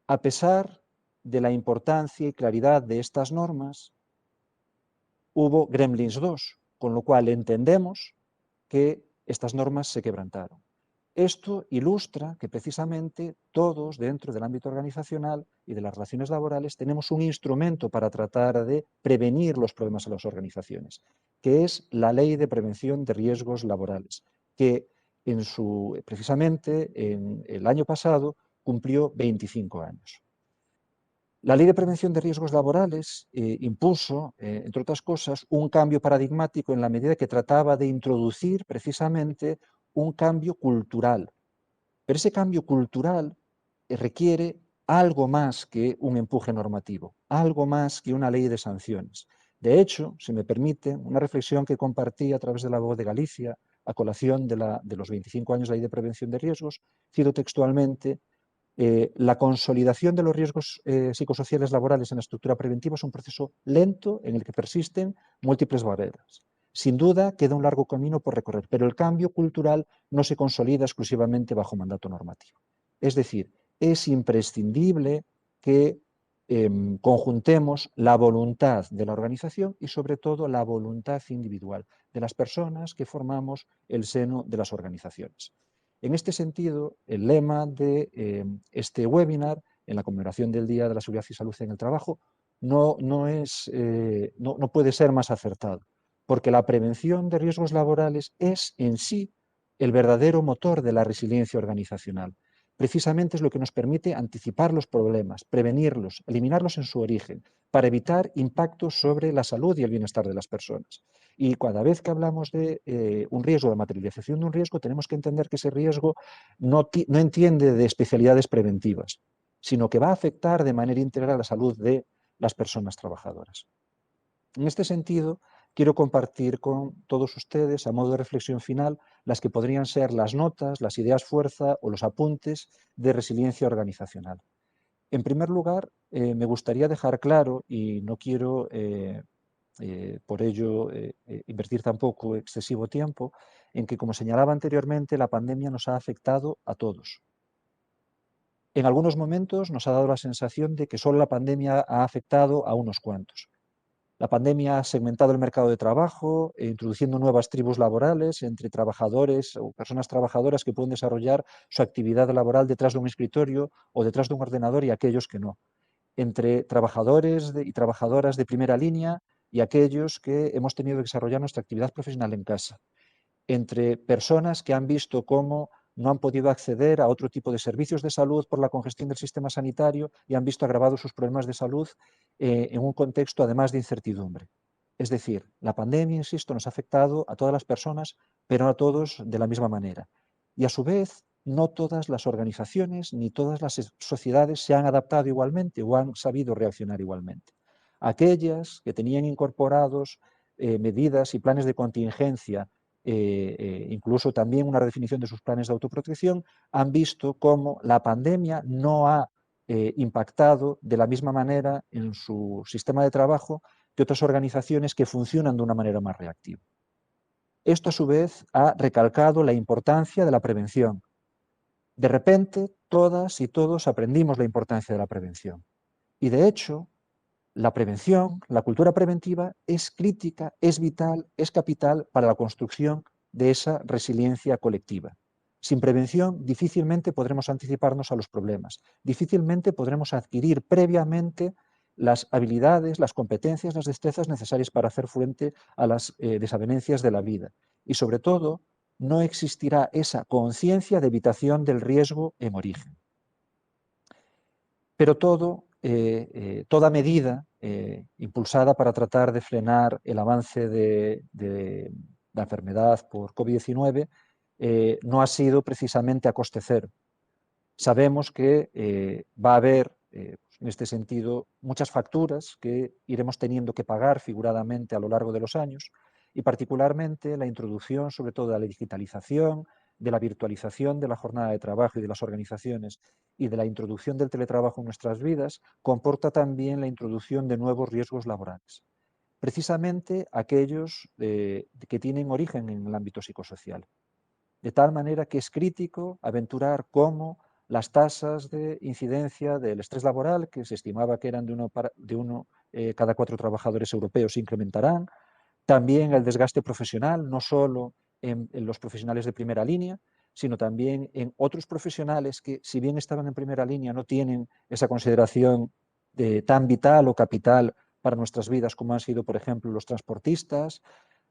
A pesar de la importancia y claridad de estas normas, hubo Gremlins 2, con lo cual entendemos que estas normas se quebrantaron. Esto ilustra que precisamente todos dentro del ámbito organizacional y de las relaciones laborales tenemos un instrumento para tratar de prevenir los problemas en las organizaciones, que es la Ley de Prevención de Riesgos Laborales, que precisamente en el año pasado cumplió 25 años. La Ley de Prevención de Riesgos Laborales impuso, entre otras cosas, un cambio paradigmático en la medida que trataba de introducir precisamente un cambio cultural. Pero ese cambio cultural requiere algo más que un empuje normativo, algo más que una ley de sanciones. De hecho, si me permite, una reflexión que compartí a través de La Voz de Galicia, a colación de los 25 años de la Ley de Prevención de Riesgos, cito textualmente: la consolidación de los riesgos psicosociales laborales en la estructura preventiva es un proceso lento en el que persisten múltiples barreras. Sin duda, queda un largo camino por recorrer, pero el cambio cultural no se consolida exclusivamente bajo mandato normativo. Es decir, es imprescindible que conjuntemos la voluntad de la organización y, sobre todo, la voluntad individual de las personas que formamos el seno de las organizaciones. En este sentido, el lema de este webinar, en la conmemoración del Día de la Seguridad y Salud en el Trabajo, no puede ser más acertado, porque la prevención de riesgos laborales es en sí el verdadero motor de la resiliencia organizacional. Precisamente es lo que nos permite anticipar los problemas, prevenirlos, eliminarlos en su origen, para evitar impactos sobre la salud y el bienestar de las personas. Y cada vez que hablamos de un riesgo, de materialización de un riesgo, tenemos que entender que ese riesgo no entiende de especialidades preventivas, sino que va a afectar de manera integral la salud de las personas trabajadoras. En este sentido, quiero compartir con todos ustedes, a modo de reflexión final, las que podrían ser las notas, las ideas fuerza o los apuntes de resiliencia organizacional. En primer lugar, me gustaría dejar claro, y no quiero por ello invertir tampoco excesivo tiempo, en que, como señalaba anteriormente, la pandemia nos ha afectado a todos. En algunos momentos nos ha dado la sensación de que solo la pandemia ha afectado a unos cuantos. La pandemia ha segmentado el mercado de trabajo, introduciendo nuevas tribus laborales entre trabajadores o personas trabajadoras que pueden desarrollar su actividad laboral detrás de un escritorio o detrás de un ordenador y aquellos que no. Entre trabajadores y trabajadoras de primera línea y aquellos que hemos tenido que desarrollar nuestra actividad profesional en casa. entre personas que han visto cómo no han podido acceder a otro tipo de servicios de salud por la congestión del sistema sanitario y han visto agravados sus problemas de salud en un contexto además de incertidumbre. Es decir, la pandemia, insisto, nos ha afectado a todas las personas, pero no a todos de la misma manera. Y a su vez, no todas las organizaciones ni todas las sociedades se han adaptado igualmente o han sabido reaccionar igualmente. Aquellas que tenían incorporados medidas y planes de contingencia, incluso también una redefinición de sus planes de autoprotección, han visto cómo la pandemia no ha impactado de la misma manera en su sistema de trabajo que otras organizaciones que funcionan de una manera más reactiva. Esto, a su vez, ha recalcado la importancia de la prevención. De repente, todas y todos aprendimos la importancia de la prevención. Y, de hecho, la prevención, la cultura preventiva, es crítica, es vital, es capital para la construcción de esa resiliencia colectiva. Sin prevención, difícilmente podremos anticiparnos a los problemas, difícilmente podremos adquirir previamente las habilidades, las competencias, las destrezas necesarias para hacer frente a las desavenencias de la vida. Y, sobre todo, no existirá esa conciencia de evitación del riesgo en origen. Pero toda medida impulsada para tratar de frenar el avance de la enfermedad por COVID-19 no ha sido precisamente a coste cero. Sabemos que va a haber, en este sentido, muchas facturas que iremos teniendo que pagar figuradamente a lo largo de los años y particularmente la introducción, sobre todo, de la digitalización, de la virtualización de la jornada de trabajo y de las organizaciones y de la introducción del teletrabajo en nuestras vidas, comporta también la introducción de nuevos riesgos laborales. Precisamente aquellos que tienen origen en el ámbito psicosocial. De tal manera que es crítico aventurar cómo las tasas de incidencia del estrés laboral, que se estimaba que eran de uno cada 4 trabajadores europeos, se incrementarán. También el desgaste profesional, no solo en los profesionales de primera línea, sino también en otros profesionales que, si bien estaban en primera línea, no tienen esa consideración tan vital o capital para nuestras vidas como han sido, por ejemplo, los transportistas,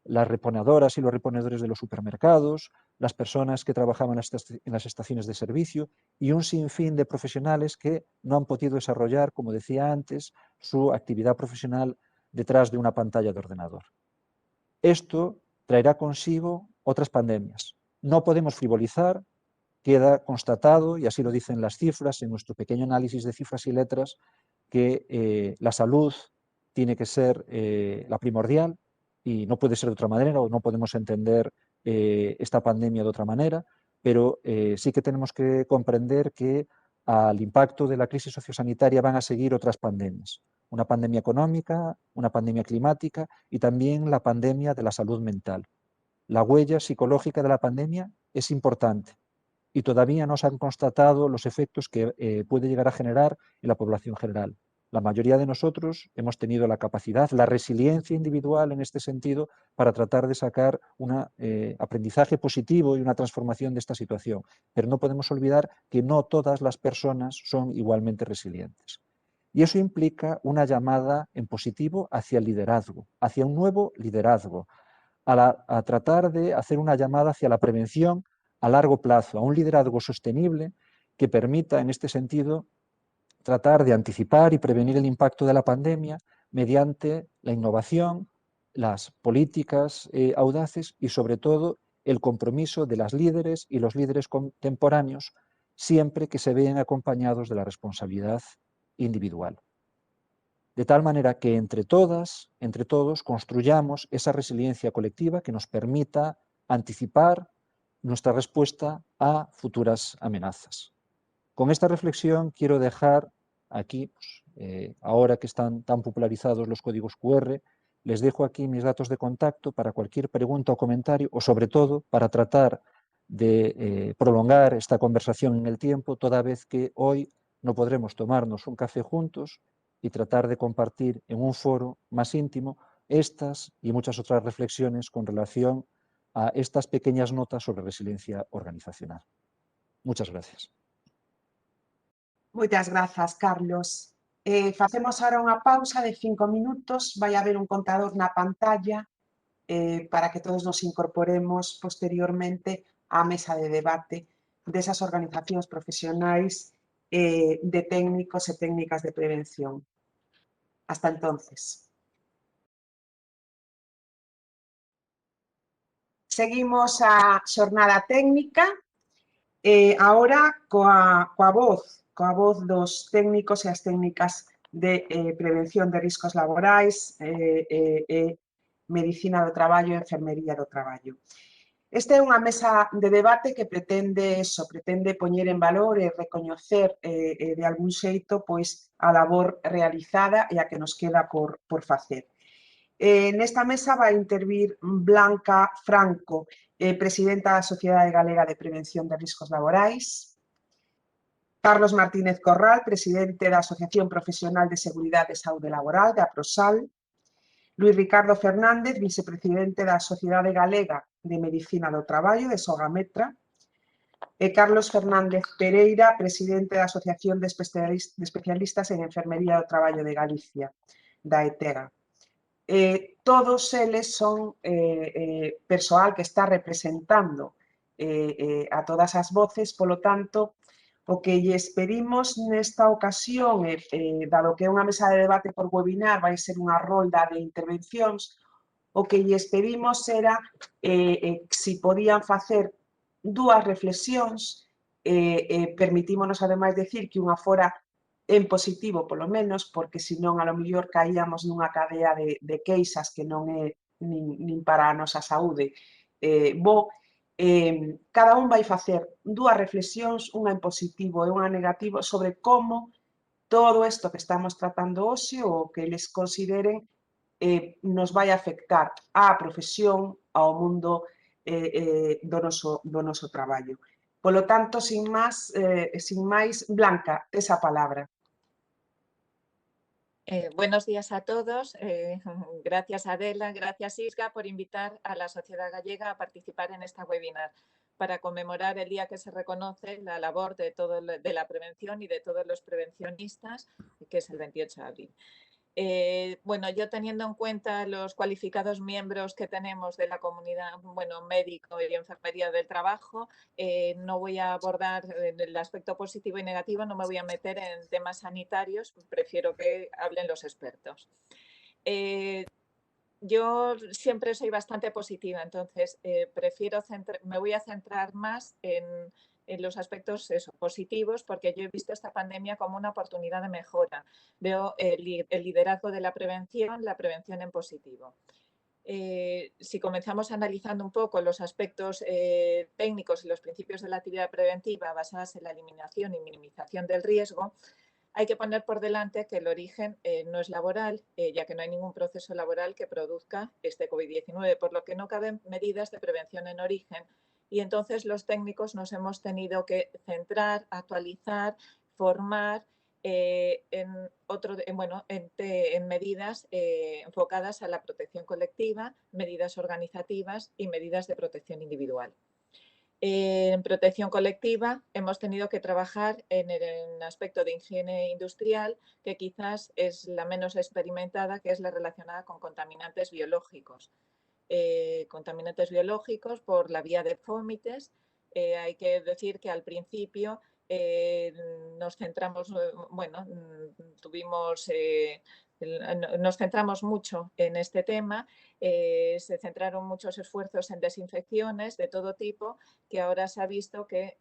las reponedoras y los reponedores de los supermercados, las personas que trabajaban en las estaciones de servicio y un sinfín de profesionales que no han podido desarrollar, como decía antes, su actividad profesional detrás de una pantalla de ordenador. Esto traerá consigo otras pandemias. No podemos frivolizar, queda constatado, y así lo dicen las cifras, en nuestro pequeño análisis de cifras y letras, que la salud tiene que ser la primordial y no puede ser de otra manera, o no podemos entender esta pandemia de otra manera, pero sí que tenemos que comprender que al impacto de la crisis sociosanitaria van a seguir otras pandemias. Una pandemia económica, una pandemia climática y también la pandemia de la salud mental. La huella psicológica de la pandemia es importante y todavía no se han constatado los efectos que puede llegar a generar en la población general. La mayoría de nosotros hemos tenido la capacidad, la resiliencia individual en este sentido para tratar de sacar un aprendizaje positivo y una transformación de esta situación. Pero no podemos olvidar que no todas las personas son igualmente resilientes. Y eso implica una llamada en positivo hacia el liderazgo, hacia un nuevo liderazgo, a tratar de hacer una llamada hacia la prevención a largo plazo, a un liderazgo sostenible que permita, en este sentido, tratar de anticipar y prevenir el impacto de la pandemia mediante la innovación, las políticas audaces y, sobre todo, el compromiso de las líderes y los líderes contemporáneos, siempre que se vean acompañados de la responsabilidad individual. De tal manera que entre todas, entre todos, construyamos esa resiliencia colectiva que nos permita anticipar nuestra respuesta a futuras amenazas. Con esta reflexión quiero dejar aquí, ahora que están tan popularizados los códigos QR, les dejo aquí mis datos de contacto para cualquier pregunta o comentario, o sobre todo para tratar de prolongar esta conversación en el tiempo, toda vez que hoy no podremos tomarnos un café juntos y tratar de compartir en un foro más íntimo estas y muchas otras reflexiones con relación a estas pequeñas notas sobre resiliencia organizacional. Muchas gracias. Moitas grazas, Carlos. Facemos ahora unha pausa de 5 minutos, vai haber un contador na pantalla para que todos nos incorporemos posteriormente á mesa de debate desas organizacións profesionais de técnicos e técnicas de prevención. Hasta entonces. Seguimos a xornada técnica, agora coa voz dos técnicos e as técnicas de prevención de riscos laborais e medicina do traballo e enfermería do traballo. Esta é unha mesa de debate que pretende poñer en valor e recoñecer de algún xeito pois, a labor realizada e a que nos queda por facer. Nesta mesa vai intervir Blanca Franco, presidenta da Sociedade Galega de Prevención de Riscos Laborais, Carlos Martínez Corral, presidente da Asociación Profesional de Seguridade e Saúde Laboral, da APROSAL, Luís Ricardo Fernández, vicepresidente da Sociedade Galega de Medicina do Traballo, de SOGAMETRA, e Carlos Fernández Pereira, presidente da Asociación de Especialistas en Enfermería do Traballo de Galicia, da ETEGA. Todos eles son persoal que está representando a todas as voces, polo tanto, o que lles pedimos nesta ocasión, dado que é unha mesa de debate por webinar, vai ser unha rolda de intervencións, o que lles pedimos era se podían facer dúas reflexións, permitímonos ademais decir que unha fora en positivo, polo menos, porque senón a lo mellor caíamos nunha cadea de queixas que non é nin para a nosa saúde cada un vai facer dúas reflexións, unha en positivo e unha en negativo, sobre como todo isto que estamos tratando hoxe, o que eles consideren, nos vai afectar á profesión, ao mundo do noso traballo. Polo tanto, sin máis, Blanca, esa palabra. Buenos días a todos. Gracias Adela, gracias Isga por invitar a la Sociedad Gallega a participar en esta webinar para conmemorar el día que se reconoce la labor de la prevención y de todos los prevencionistas, que es el 28 de abril. Bueno, yo teniendo en cuenta los cualificados miembros que tenemos de la comunidad, bueno, médico y enfermería del trabajo, no voy a abordar el aspecto positivo y negativo, no me voy a meter en temas sanitarios, prefiero que hablen los expertos. Yo siempre soy bastante positiva, entonces me voy a centrar más en los aspectos positivos, porque yo he visto esta pandemia como una oportunidad de mejora. Veo el liderazgo de la prevención en positivo. Si comenzamos analizando un poco los aspectos técnicos y los principios de la actividad preventiva basadas en la eliminación y minimización del riesgo, hay que poner por delante que el origen no es laboral, ya que no hay ningún proceso laboral que produzca este COVID-19, por lo que no caben medidas de prevención en origen. Y entonces los técnicos nos hemos tenido que centrar, actualizar, formar en medidas enfocadas a la protección colectiva, medidas organizativas y medidas de protección individual. En protección colectiva hemos tenido que trabajar en el aspecto de higiene industrial, que quizás es la menos experimentada, que es la relacionada con contaminantes biológicos. Contaminantes biológicos por la vía de fómites. Hay que decir que al principio nos centramos, nos centramos mucho en este tema, se centraron muchos esfuerzos en desinfecciones de todo tipo, que ahora se ha visto que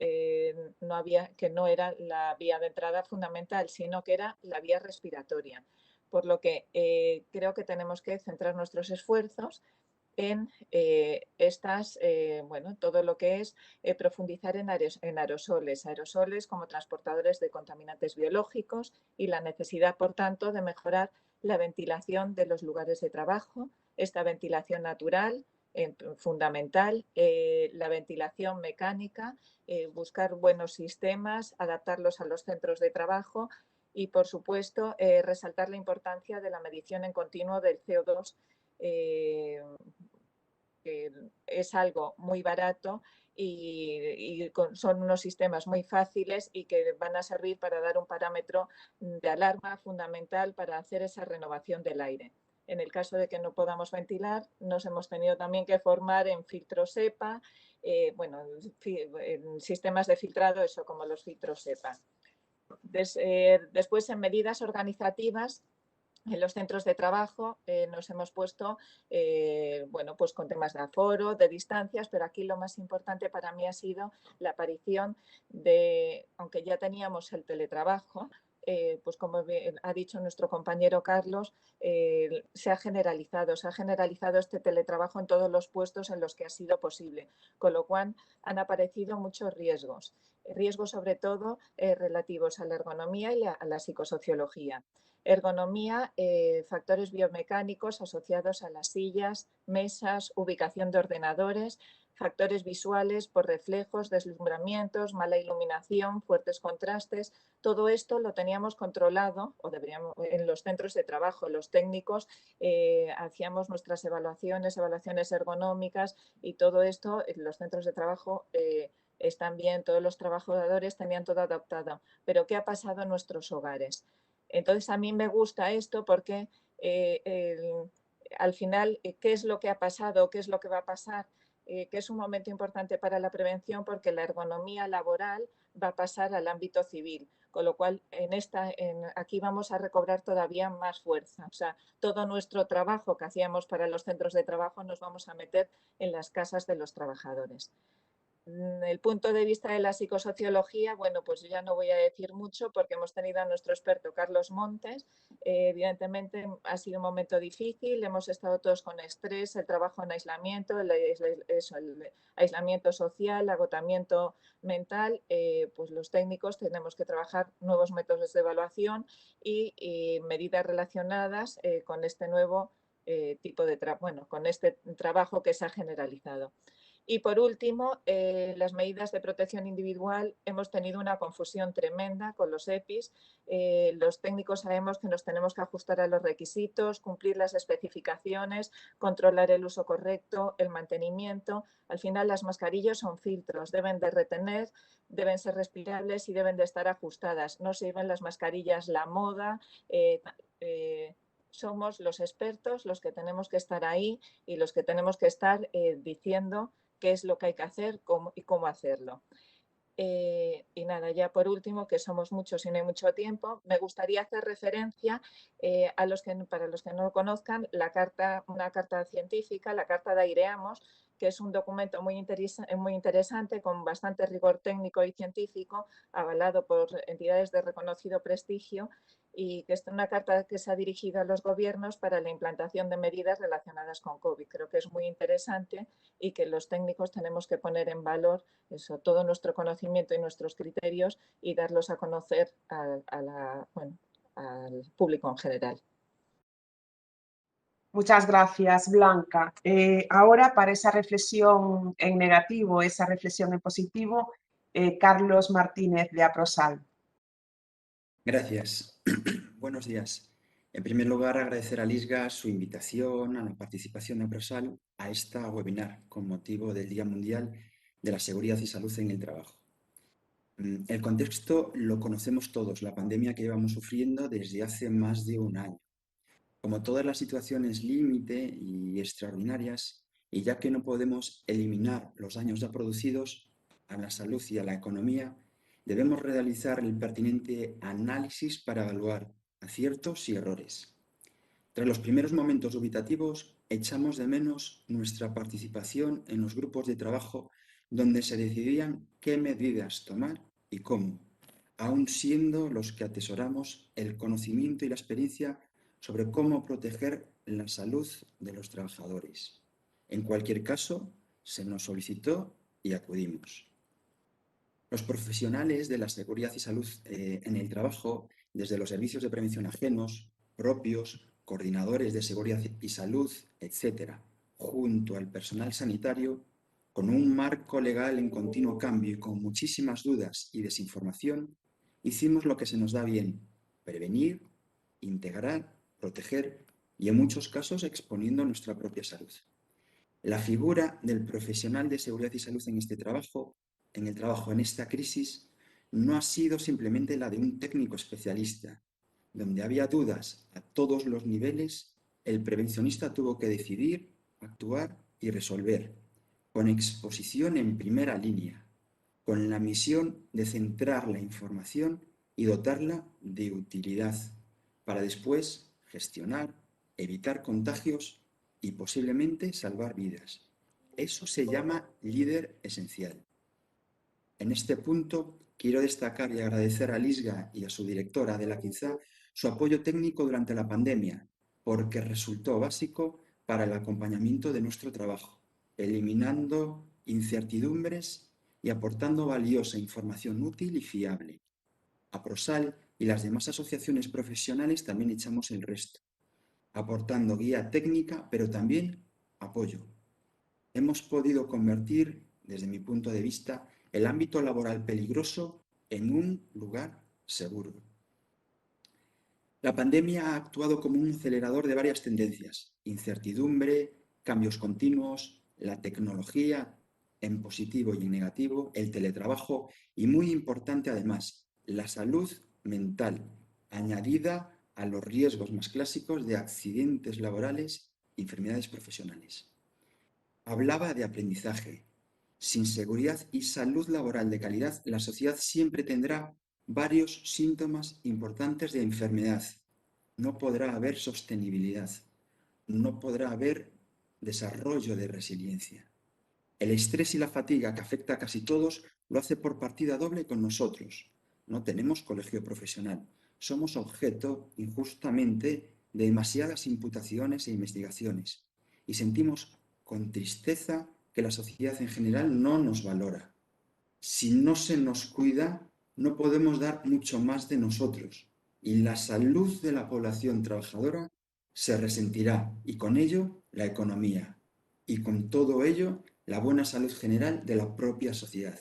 no era la vía de entrada fundamental, sino que era la vía respiratoria. Por lo que creo que tenemos que centrar nuestros esfuerzos en todo lo que es profundizar en aerosoles como transportadores de contaminantes biológicos y la necesidad, por tanto, de mejorar la ventilación de los lugares de trabajo, esta ventilación natural, fundamental, la ventilación mecánica, buscar buenos sistemas, adaptarlos a los centros de trabajo y, por supuesto, resaltar la importancia de la medición en continuo del CO2, que es algo muy barato y son unos sistemas muy fáciles y que van a servir para dar un parámetro de alarma fundamental para hacer esa renovación del aire. En el caso de que no podamos ventilar, nos hemos tenido también que formar en filtros EPA, bueno, en sistemas de filtrado, eso como los filtros EPA. Después, en medidas organizativas, en los centros de trabajo nos hemos puesto, bueno, pues con temas de aforo, de distancias, pero aquí lo más importante para mí ha sido la aparición de, aunque ya teníamos el teletrabajo, pues como ha dicho nuestro compañero Carlos, se ha generalizado este teletrabajo en todos los puestos en los que ha sido posible, con lo cual han aparecido muchos riesgos sobre todo relativos a la ergonomía y a la psicosociología. Ergonomía, factores biomecánicos asociados a las sillas, mesas, ubicación de ordenadores, factores visuales por reflejos, deslumbramientos, mala iluminación, fuertes contrastes. Todo esto lo teníamos controlado, o deberíamos, en los centros de trabajo. Los técnicos hacíamos nuestras evaluaciones ergonómicas, y todo esto en los centros de trabajo están bien, todos los trabajadores tenían todo adaptado. Pero ¿qué ha pasado en nuestros hogares? Entonces, a mí me gusta esto porque al final, ¿qué es lo que ha pasado? ¿Qué es lo que va a pasar? Que es un momento importante para la prevención, porque la ergonomía laboral va a pasar al ámbito civil, con lo cual aquí vamos a recobrar todavía más fuerza. O sea, todo nuestro trabajo que hacíamos para los centros de trabajo nos vamos a meter en las casas de los trabajadores. El punto de vista de la psicosociología, bueno, pues yo ya no voy a decir mucho porque hemos tenido a nuestro experto Carlos Montes. Evidentemente ha sido un momento difícil, hemos estado todos con estrés, el trabajo en aislamiento, el aislamiento social, agotamiento mental. Pues los técnicos tenemos que trabajar nuevos métodos de evaluación y medidas relacionadas con este nuevo tipo de con este trabajo que se ha generalizado. Y por último, las medidas de protección individual. Hemos tenido una confusión tremenda con los EPIs. Los técnicos sabemos que nos tenemos que ajustar a los requisitos, cumplir las especificaciones, controlar el uso correcto, el mantenimiento. Al final, las mascarillas son filtros, deben de retener, deben ser respirables y deben de estar ajustadas. No sirven las mascarillas la moda. Somos los expertos los que tenemos que estar ahí y los que tenemos que estar diciendo qué es lo que hay que hacer y cómo hacerlo. Y nada, ya por último, que somos muchos y no hay mucho tiempo, me gustaría hacer referencia para los que no lo conozcan, una carta científica, la Carta de Aireamos, que es un documento muy interesante, con bastante rigor técnico y científico, avalado por entidades de reconocido prestigio, y que es una carta que se ha dirigido a los gobiernos para la implantación de medidas relacionadas con COVID. Creo que es muy interesante y que los técnicos tenemos que poner en valor todo nuestro conocimiento y nuestros criterios y darlos a conocer al público en general. Muchas gracias, Blanca. Ahora, para esa reflexión en negativo, esa reflexión en positivo, Carlos Martínez, de Aprosal. Gracias. Buenos días. En primer lugar, agradecer a Lisga su invitación a la participación de Aprosal a esta webinar con motivo del Día Mundial de la Seguridad y Salud en el Trabajo. El contexto lo conocemos todos, la pandemia que llevamos sufriendo desde hace más de un año. Como todas las situaciones límite y extraordinarias, y ya que no podemos eliminar los daños ya producidos a la salud y a la economía, debemos realizar el pertinente análisis para evaluar aciertos y errores. Tras los primeros momentos dubitativos, echamos de menos nuestra participación en los grupos de trabajo donde se decidían qué medidas tomar y cómo, aun siendo los que atesoramos el conocimiento y la experiencia sobre cómo proteger la salud de los trabajadores. En cualquier caso, se nos solicitó y acudimos. Los profesionales de la seguridad y salud en el trabajo, desde los servicios de prevención ajenos, propios, coordinadores de seguridad y salud, etc., junto al personal sanitario, con un marco legal en continuo cambio y con muchísimas dudas y desinformación, hicimos lo que se nos da bien: prevenir, integrar, proteger y en muchos casos exponiendo nuestra propia salud. La figura del profesional de seguridad y salud en el trabajo en esta crisis no ha sido simplemente la de un técnico especialista, donde había dudas a todos los niveles el prevencionista tuvo que decidir, actuar y resolver, con exposición en primera línea, con la misión de centrar la información y dotarla de utilidad, para después gestionar, evitar contagios y posiblemente salvar vidas. Eso se llama líder esencial. En este punto, quiero destacar y agradecer a Lisga y a su directora, Adela Quinzá, su apoyo técnico durante la pandemia, porque resultó básico para el acompañamiento de nuestro trabajo, eliminando incertidumbres y aportando valiosa información útil y fiable. A Prosal y las demás asociaciones profesionales también echamos el resto, aportando guía técnica, pero también apoyo. Hemos podido convertir, desde mi punto de vista, el ámbito laboral peligroso en un lugar seguro. La pandemia ha actuado como un acelerador de varias tendencias: incertidumbre, cambios continuos, la tecnología en positivo y en negativo, el teletrabajo y, muy importante además, la salud mental, añadida a los riesgos más clásicos de accidentes laborales y enfermedades profesionales. Hablaba de aprendizaje. Sin seguridad y salud laboral de calidad, la sociedad siempre tendrá varios síntomas importantes de enfermedad. No podrá haber sostenibilidad. No podrá haber desarrollo de resiliencia. El estrés y la fatiga, que afecta a casi todos, lo hace por partida doble con nosotros. No tenemos colegio profesional. Somos objeto, injustamente, de demasiadas imputaciones e investigaciones. Y sentimos con tristeza que la sociedad en general no nos valora. Si no se nos cuida, no podemos dar mucho más de nosotros, y la salud de la población trabajadora se resentirá, y con ello la economía, y con todo ello la buena salud general de la propia sociedad.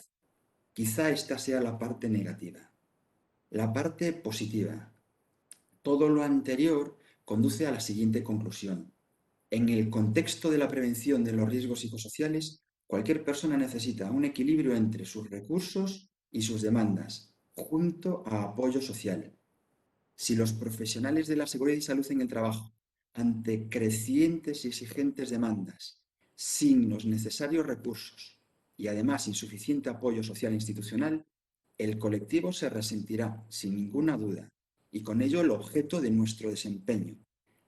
Quizá esta sea la parte negativa. La parte positiva. Todo lo anterior conduce a la siguiente conclusión. En el contexto de la prevención de los riesgos psicosociales, cualquier persona necesita un equilibrio entre sus recursos y sus demandas, junto a apoyo social. Si los profesionales de la seguridad y salud en el trabajo, ante crecientes y exigentes demandas, sin los necesarios recursos y además insuficiente apoyo social e institucional, el colectivo se resentirá, sin ninguna duda, y con ello el objeto de nuestro desempeño,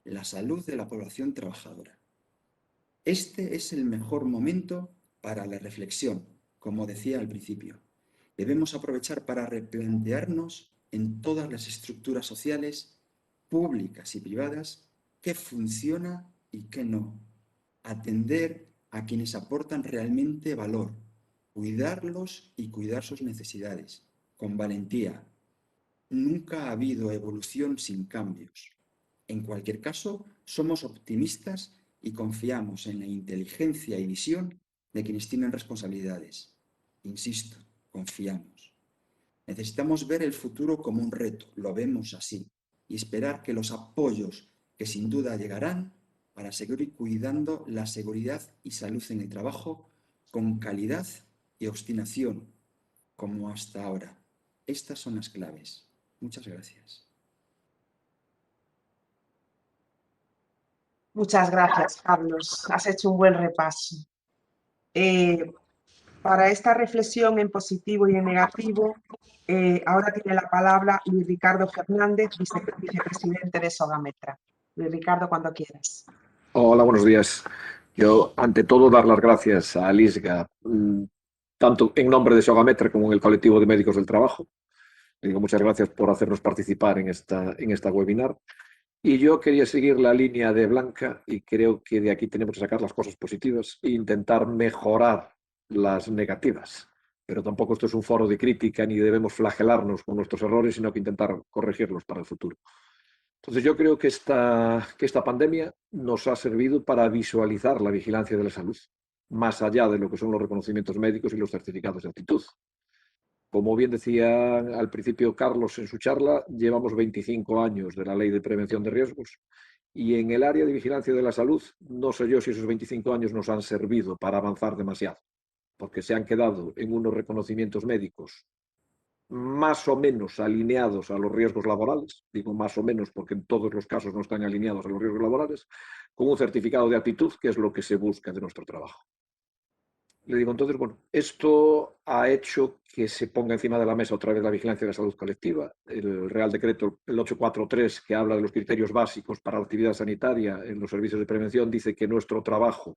la salud de la población trabajadora. Este es el mejor momento para la reflexión, como decía al principio. Debemos aprovechar para replantearnos en todas las estructuras sociales, públicas y privadas, qué funciona y qué no. Atender a quienes aportan realmente valor, cuidarlos y cuidar sus necesidades, con valentía. Nunca ha habido evolución sin cambios. En cualquier caso, somos optimistas y confiamos en la inteligencia y visión de quienes tienen responsabilidades. Insisto, confiamos. Necesitamos ver el futuro como un reto, lo vemos así, y esperar que los apoyos que sin duda llegarán para seguir cuidando la seguridad y salud en el trabajo con calidad y obstinación, como hasta ahora. Estas son las claves. Muchas gracias. Muchas gracias, Carlos. Has hecho un buen repaso. Para esta reflexión en positivo y en negativo, ahora tiene la palabra Luis Ricardo Fernández, vicepresidente de Sogametra. Luis Ricardo, cuando quieras. Hola, buenos días. Yo, ante todo, dar las gracias a Lisga, tanto en nombre de Sogametra como en el colectivo de médicos del trabajo. Le digo muchas gracias por hacernos participar en esta webinar. Y yo quería seguir la línea de Blanca y creo que de aquí tenemos que sacar las cosas positivas e intentar mejorar las negativas. Pero tampoco esto es un foro de crítica ni debemos flagelarnos con nuestros errores, sino que intentar corregirlos para el futuro. Entonces yo creo que esta pandemia nos ha servido para visualizar la vigilancia de la salud, más allá de lo que son los reconocimientos médicos y los certificados de aptitud. Como bien decía al principio Carlos en su charla, llevamos 25 años de la Ley de Prevención de Riesgos y en el área de vigilancia de la salud no sé yo si esos 25 años nos han servido para avanzar demasiado, porque se han quedado en unos reconocimientos médicos más o menos alineados a los riesgos laborales, digo más o menos porque en todos los casos no están alineados a los riesgos laborales, con un certificado de aptitud, que es lo que se busca de nuestro trabajo. Le digo, entonces, bueno, esto ha hecho que se ponga encima de la mesa otra vez la vigilancia de la salud colectiva. El Real Decreto, el 843, que habla de los criterios básicos para la actividad sanitaria en los servicios de prevención, dice que nuestro trabajo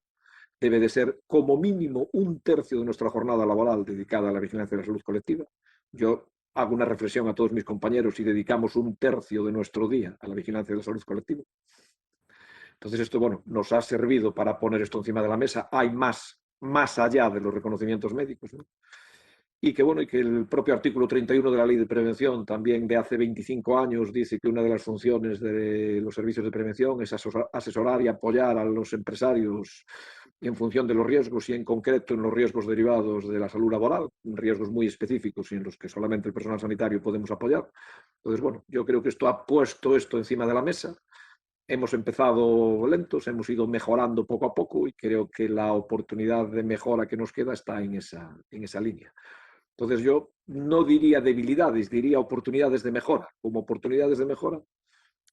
debe de ser como mínimo 1/3 de nuestra jornada laboral dedicada a la vigilancia de la salud colectiva. Yo hago una reflexión a todos mis compañeros y dedicamos 1/3 de nuestro día a la vigilancia de la salud colectiva. Entonces esto, bueno, nos ha servido para poner esto encima de la mesa. Hay más allá de los reconocimientos médicos, ¿no? Y que, bueno, y que el propio artículo 31 de la Ley de Prevención, también de hace 25 años, dice que una de las funciones de los servicios de prevención es asesorar y apoyar a los empresarios en función de los riesgos y en concreto en los riesgos derivados de la salud laboral, riesgos muy específicos y en los que solamente el personal sanitario podemos apoyar. Entonces, bueno, yo creo que esto ha puesto esto encima de la mesa. Hemos empezado lentos, hemos ido mejorando poco a poco y creo que la oportunidad de mejora que nos queda está en esa línea. Entonces yo no diría debilidades, diría oportunidades de mejora. Como oportunidades de mejora,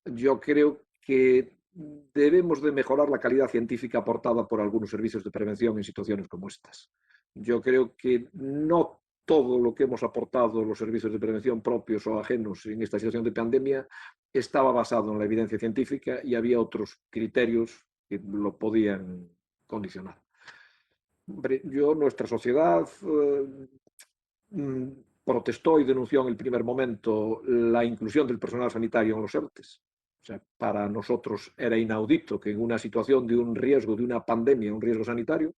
yo creo que debemos de mejorar la calidad científica aportada por algunos servicios de prevención en situaciones como estas. Yo creo que no todo lo que hemos aportado los servicios de prevención propios o ajenos en esta situación de pandemia estaba basado en la evidencia científica y había otros criterios que lo podían condicionar. Hombre, nuestra sociedad protestó y denunció en el primer momento la inclusión del personal sanitario en los ERTES. O sea, para nosotros era inaudito que en una situación de un riesgo, de una pandemia, un riesgo sanitario,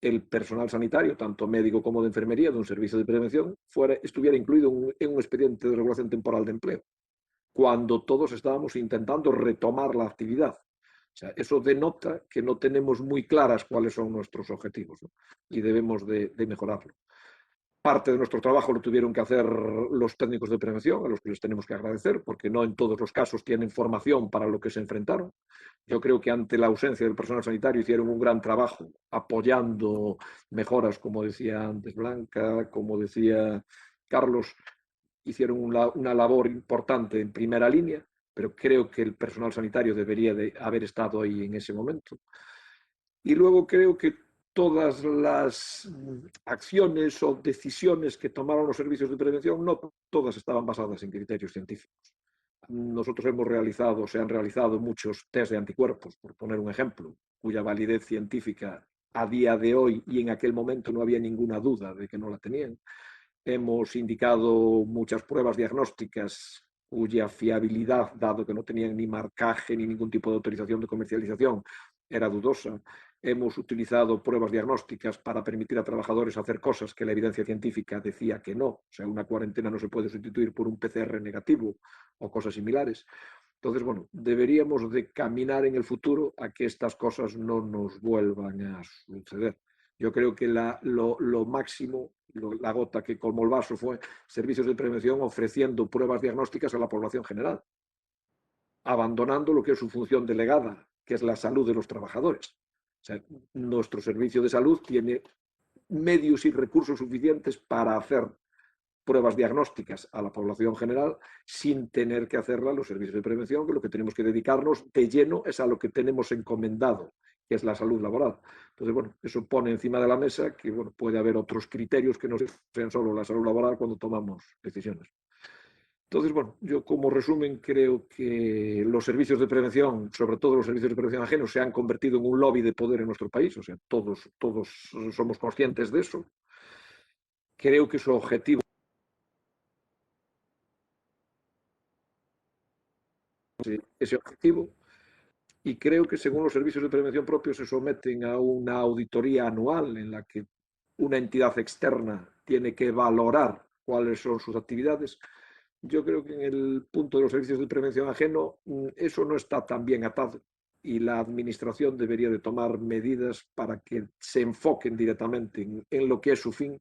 el personal sanitario, tanto médico como de enfermería, de un servicio de prevención, estuviera incluido en un expediente de regulación temporal de empleo, cuando todos estábamos intentando retomar la actividad. O sea, eso denota que no tenemos muy claras cuáles son nuestros objetivos, ¿no? Y debemos de mejorarlo. Parte de nuestro trabajo lo tuvieron que hacer los técnicos de prevención, a los que les tenemos que agradecer, porque no en todos los casos tienen formación para lo que se enfrentaron. Yo creo que ante la ausencia del personal sanitario hicieron un gran trabajo apoyando mejoras, como decía antes Blanca, como decía Carlos, hicieron una labor importante en primera línea, pero creo que el personal sanitario debería de haber estado ahí en ese momento. Y luego creo que todas las acciones o decisiones que tomaron los servicios de prevención, no todas estaban basadas en criterios científicos. Nosotros se han realizado muchos test de anticuerpos, por poner un ejemplo, cuya validez científica a día de hoy y en aquel momento no había ninguna duda de que no la tenían. Hemos indicado muchas pruebas diagnósticas cuya fiabilidad, dado que no tenían ni marcaje ni ningún tipo de autorización de comercialización, era dudosa. Hemos utilizado pruebas diagnósticas para permitir a trabajadores hacer cosas que la evidencia científica decía que no. O sea, una cuarentena no se puede sustituir por un PCR negativo o cosas similares. Entonces, bueno, deberíamos de caminar en el futuro a que estas cosas no nos vuelvan a suceder. Yo creo que lo máximo, la gota que colmó el vaso fue servicios de prevención ofreciendo pruebas diagnósticas a la población general, abandonando lo que es su función delegada, que es la salud de los trabajadores. O sea, nuestro servicio de salud tiene medios y recursos suficientes para hacer pruebas diagnósticas a la población general sin tener que hacerla a los servicios de prevención, que lo que tenemos que dedicarnos de lleno es a lo que tenemos encomendado, que es la salud laboral. Entonces, bueno, eso pone encima de la mesa que, bueno, puede haber otros criterios que no sean solo la salud laboral cuando tomamos decisiones. Entonces, bueno, yo como resumen creo que los servicios de prevención, sobre todo los servicios de prevención ajenos, se han convertido en un lobby de poder en nuestro país. O sea, todos somos conscientes de eso. Creo que su objetivo ese objetivo y creo que según los servicios de prevención propios se someten a una auditoría anual en la que una entidad externa tiene que valorar cuáles son sus actividades. Yo creo que en el punto de los servicios de prevención ajeno eso no está tan bien atado y la administración debería de tomar medidas para que se enfoquen directamente en lo que es su fin,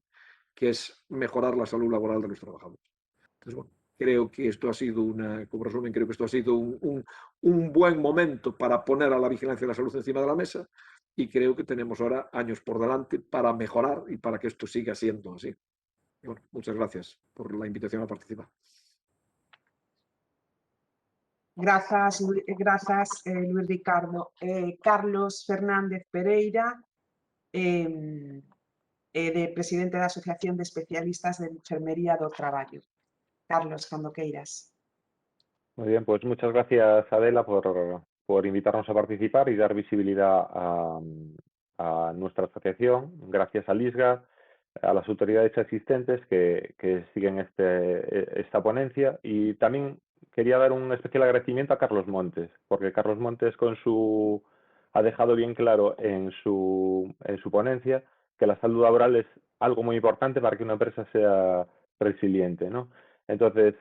que es mejorar la salud laboral de los trabajadores. Entonces, bueno, creo que esto ha sido como resumen, creo que esto ha sido un buen momento para poner a la vigilancia de la salud encima de la mesa y creo que tenemos ahora años por delante para mejorar y para que esto siga siendo así. Y bueno, muchas gracias por la invitación a participar. Gracias, Luis Ricardo. Carlos Fernández Pereira, presidente da Asociación de Especialistas de Enfermería do Traballo. Carlos, cando queiras. Muy bien, pues muchas gracias, Adela, por invitarnos a participar y dar visibilidad a nuestra asociación. Gracias a LISGA, a las autoridades existentes que siguen esta ponencia, y también quería dar un especial agradecimiento a Carlos Montes, porque Carlos Montes ha dejado bien claro en su ponencia que la salud laboral es algo muy importante para que una empresa sea resiliente, ¿no? Entonces,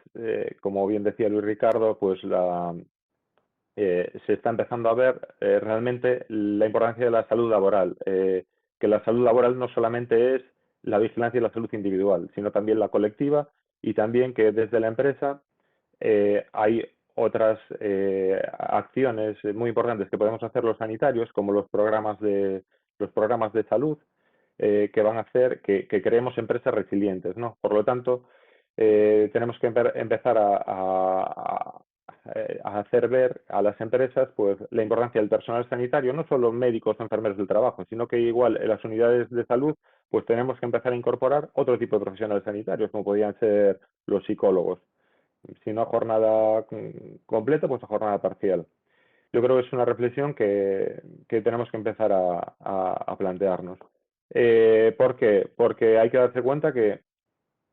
como bien decía Luis Ricardo, pues se está empezando a ver realmente la importancia de la salud laboral, que la salud laboral no solamente es la vigilancia de la salud individual, sino también la colectiva, y también que desde la empresa hay otras acciones muy importantes que podemos hacer los sanitarios, como los programas de salud, que van a hacer que creemos empresas resilientes, ¿no? Por lo tanto, tenemos que empezar a hacer ver a las empresas pues la importancia del personal sanitario, no solo médicos o enfermeros del trabajo, sino que igual en las unidades de salud pues tenemos que empezar a incorporar otro tipo de profesionales sanitarios, como podrían ser los psicólogos. Si no a jornada completa, pues a jornada parcial. Yo creo que es una reflexión que tenemos que empezar a plantearnos. ¿Por qué? Porque hay que darse cuenta que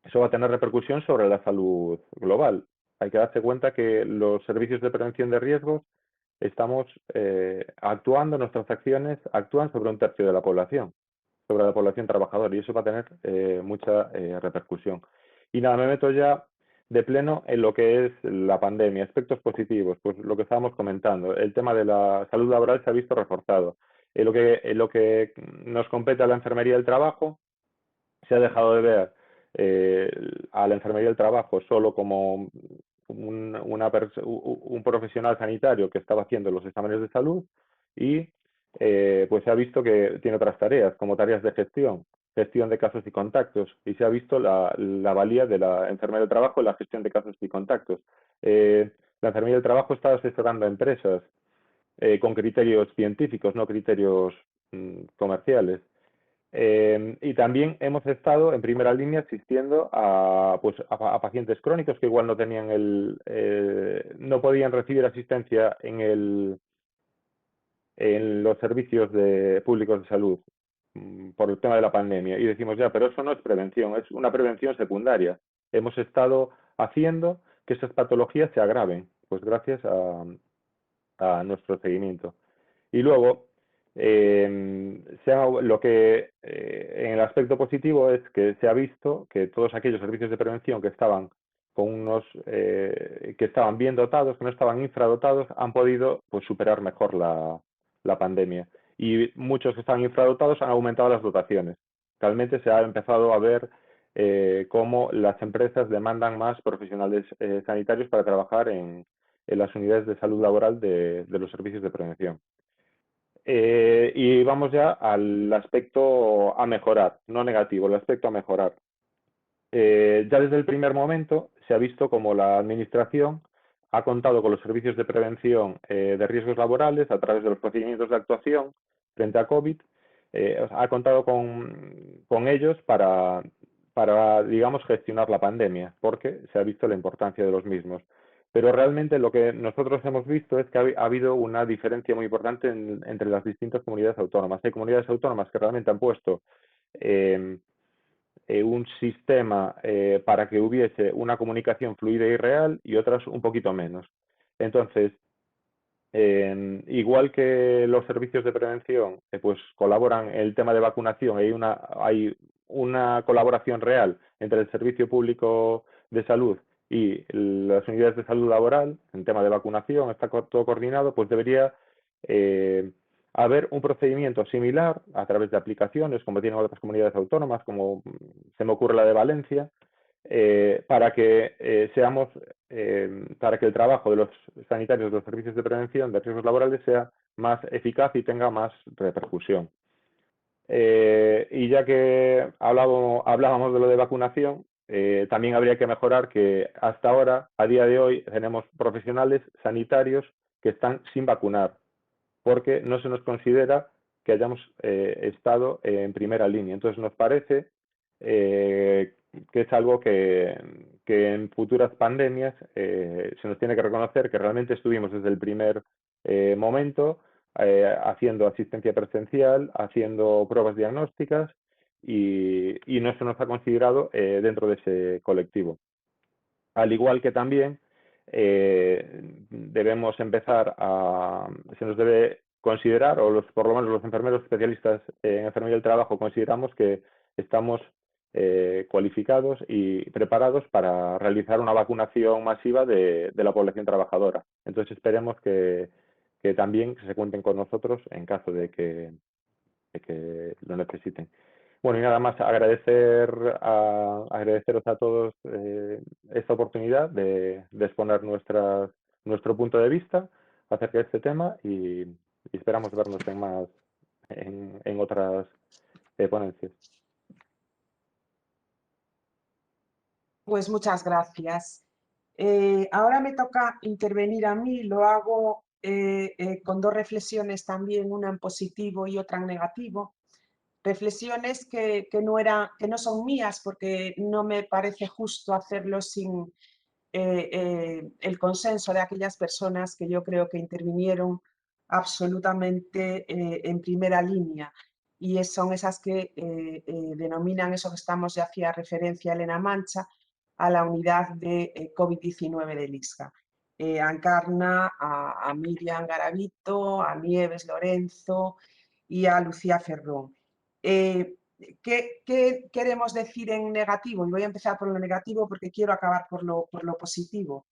eso va a tener repercusión sobre la salud global. Hay que darse cuenta que los servicios de prevención de riesgos estamos actuando, nuestras acciones actúan sobre un tercio de la población, sobre la población trabajadora, y eso va a tener mucha repercusión. Y nada, me meto ya de pleno en lo que es la pandemia, aspectos positivos, pues lo que estábamos comentando, el tema de la salud laboral se ha visto reforzado. Lo que nos compete a la enfermería del trabajo, se ha dejado de ver a la enfermería del trabajo solo como un profesional sanitario que estaba haciendo los exámenes de salud, y pues se ha visto que tiene otras tareas, como tareas de gestión de casos y contactos, y se ha visto la valía de la enfermería del trabajo en la gestión de casos y contactos. La enfermería del trabajo está asesorando a empresas con criterios científicos, no criterios comerciales. Y también hemos estado en primera línea asistiendo a pacientes crónicos que igual no tenían no podían recibir asistencia en los servicios públicos de salud por el tema de la pandemia. Y decimos, ya, pero eso no es prevención, es una prevención secundaria. Hemos estado haciendo que esas patologías se agraven, pues gracias a nuestro seguimiento. Y luego, lo que en el aspecto positivo es que se ha visto que todos aquellos servicios de prevención que estaban que estaban bien dotados, que no estaban infradotados, han podido pues superar mejor la pandemia. Y muchos que estaban infradotados han aumentado las dotaciones. Realmente se ha empezado a ver cómo las empresas demandan más profesionales sanitarios para trabajar en las unidades de salud laboral de los servicios de prevención. Y vamos ya al aspecto a mejorar, no negativo, el aspecto a mejorar. Ya desde el primer momento se ha visto como la Administración ha contado con los servicios de prevención de riesgos laborales a través de los procedimientos de actuación frente a COVID, ha contado con ellos para, digamos, gestionar la pandemia, porque se ha visto la importancia de los mismos. Pero realmente lo que nosotros hemos visto es que ha habido una diferencia muy importante entre las distintas comunidades autónomas. Hay comunidades autónomas que realmente han puesto un sistema para que hubiese una comunicación fluida y real, y otras un poquito menos. Entonces, igual que los servicios de prevención pues colaboran en el tema de vacunación, hay una colaboración real entre el Servicio Público de Salud y las unidades de salud laboral en tema de vacunación, está todo coordinado, pues debería haber un procedimiento similar a través de aplicaciones, como tienen otras comunidades autónomas, como se me ocurre la de Valencia, para que para que el trabajo de los sanitarios de los servicios de prevención de riesgos laborales sea más eficaz y tenga más repercusión. Y ya que hablábamos de lo de vacunación, también habría que mejorar que hasta ahora, a día de hoy, tenemos profesionales sanitarios que están sin vacunar, porque no se nos considera que hayamos estado en primera línea. Entonces nos parece que es algo que en futuras pandemias se nos tiene que reconocer que realmente estuvimos desde el primer momento haciendo asistencia presencial, haciendo pruebas diagnósticas y no se nos ha considerado dentro de ese colectivo. Al igual que también debemos empezar se nos debe considerar, o por lo menos los enfermeros especialistas en enfermería del trabajo consideramos que estamos cualificados y preparados para realizar una vacunación masiva de la población trabajadora. Entonces esperemos que también se cuenten con nosotros en caso de que lo necesiten. Bueno, y nada más agradeceros a todos esta oportunidad de exponer nuestro punto de vista acerca de este tema y esperamos vernos en otras ponencias. Pues muchas gracias. Ahora me toca intervenir a mí, lo hago con dos reflexiones también, una en positivo y otra en negativo. Reflexiones que no son mías porque no me parece justo hacerlo sin el consenso de aquellas personas que yo creo que intervinieron absolutamente en primera línea, y son esas que denominan eso que ya hacía referencia Elena Mancha, a la unidad de COVID-19 del ISGA. A Encarna, a Miriam Garavito, a Nieves Lorenzo y a Lucía Ferrón. ¿Qué queremos decir en negativo? Y voy a empezar por lo negativo porque quiero acabar por lo positivo.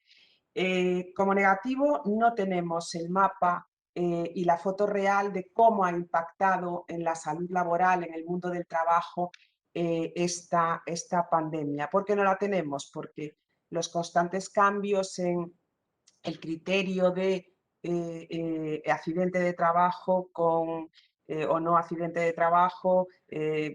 Como negativo, no tenemos el mapa y la foto real de cómo ha impactado en la salud laboral, en el mundo del trabajo, esta pandemia. ¿Por qué no la tenemos? Porque los constantes cambios en el criterio de accidente de trabajo o no accidente de trabajo,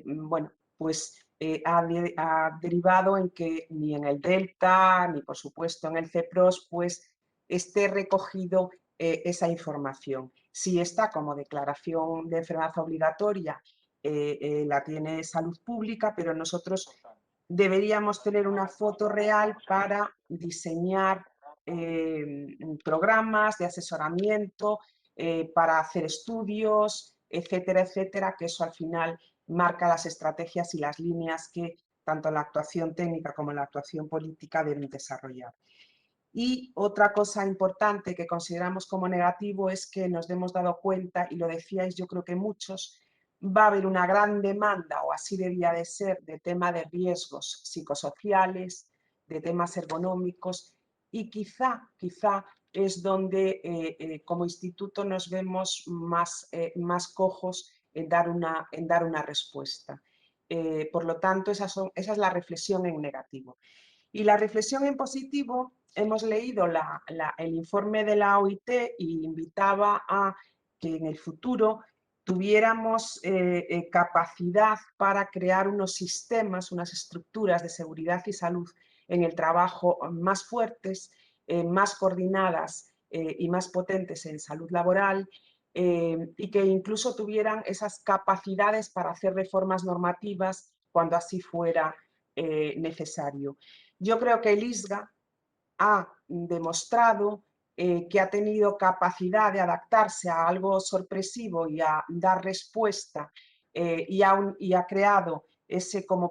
bueno, pues ha derivado en que ni en el Delta, ni por supuesto en el CEPROS, pues esté recogido esa información. Sí está como declaración de enfermedad obligatoria, la tiene Salud Pública, pero nosotros deberíamos tener una foto real para diseñar programas de asesoramiento, para hacer estudios, etcétera, etcétera, que eso al final marca las estrategias y las líneas que tanto la actuación técnica como la actuación política deben desarrollar. Y otra cosa importante que consideramos como negativo es que nos hemos dado cuenta, y lo decíais yo creo que muchos, va a haber una gran demanda, o así debía de ser, de tema de riesgos psicosociales, de temas ergonómicos, y quizá es donde como instituto nos vemos más cojos en dar una respuesta. Por lo tanto, esa es la reflexión en negativo. Y la reflexión en positivo, hemos leído el informe de la OIT y invitaba a que en el futuro tuviéramos capacidad para crear unos sistemas, unas estructuras de seguridad y salud en el trabajo más fuertes, más coordinadas y más potentes en salud laboral, y que incluso tuvieran esas capacidades para hacer reformas normativas cuando así fuera necesario. Yo creo que el ISGA ha demostrado que ha tenido capacidad de adaptarse a algo sorpresivo y a dar respuesta, y ha creado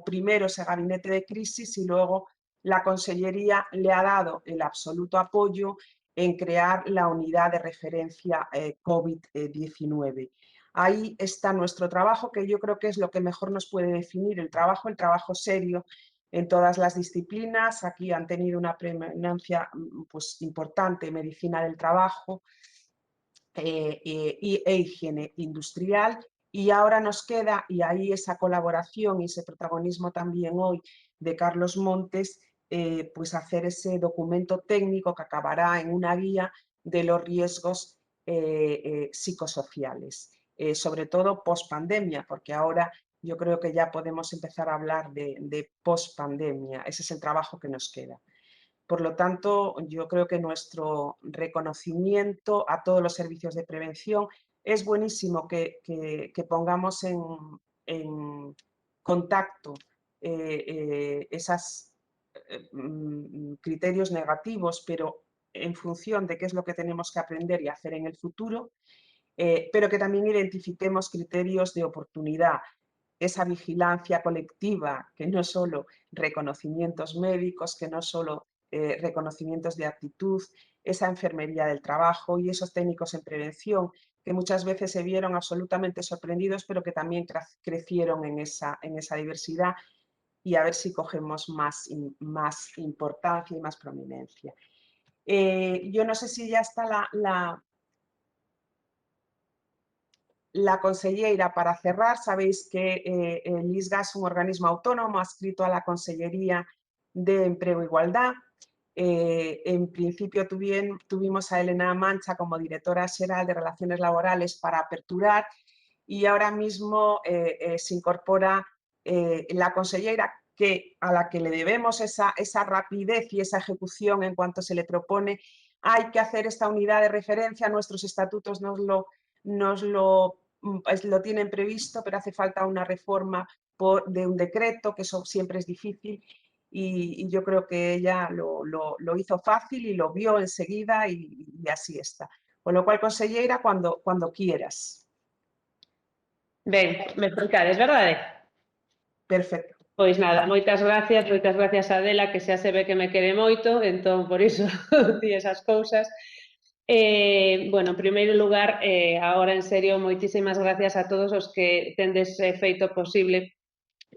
primero ese gabinete de crisis, y luego la Consellería le ha dado el absoluto apoyo en crear la unidad de referencia COVID-19. Ahí está nuestro trabajo, que yo creo que es lo que mejor nos puede definir el trabajo serio en todas las disciplinas. Aquí han tenido una preeminencia pues, importante medicina del trabajo e higiene industrial, y ahora nos queda, y ahí esa colaboración y ese protagonismo también hoy de Carlos Montes, pues hacer ese documento técnico que acabará en una guía de los riesgos psicosociales. sobre todo post-pandemia, porque ahora yo creo que ya podemos empezar a hablar de post-pandemia. Ese es el trabajo que nos queda. Por lo tanto, yo creo que nuestro reconocimiento a todos los servicios de prevención es buenísimo que pongamos en contacto esos criterios negativos, pero en función de qué es lo que tenemos que aprender y hacer en el futuro, pero que también identifiquemos criterios de oportunidad, esa vigilancia colectiva, que no solo reconocimientos médicos, que no solo reconocimientos de actitud, esa enfermería del trabajo y esos técnicos en prevención que muchas veces se vieron absolutamente sorprendidos, pero que también crecieron en esa diversidad, y a ver si cogemos más importancia y más prominencia. Yo no sé si ya está la consellera para cerrar. Sabéis que el ISGA es un organismo autónomo adscrito a la Consellería de Empleo e Igualdad. En principio tuvimos a Elena Mancha como directora xeral de Relaciones Laborales para aperturar, y ahora mismo se incorpora la consellera a la que le debemos esa rapidez y esa ejecución en cuanto se le propone. Hay que hacer esta unidad de referencia, nuestros estatutos nos lo tienen previsto, pero hace falta una reforma de un decreto, que eso siempre es difícil, y yo creo que ella lo hizo fácil y lo vio enseguida, y así está. Con lo cual, consellera, cuando quieras. Ben, me explicades, verdade? Perfecto. Pois nada, moitas gracias a Adela, que xa se ve que me quere moito, entón por iso di esas cousas. Bueno, en primeiro lugar, agora en serio, moitísimas gracias a todos os que tendes feito posible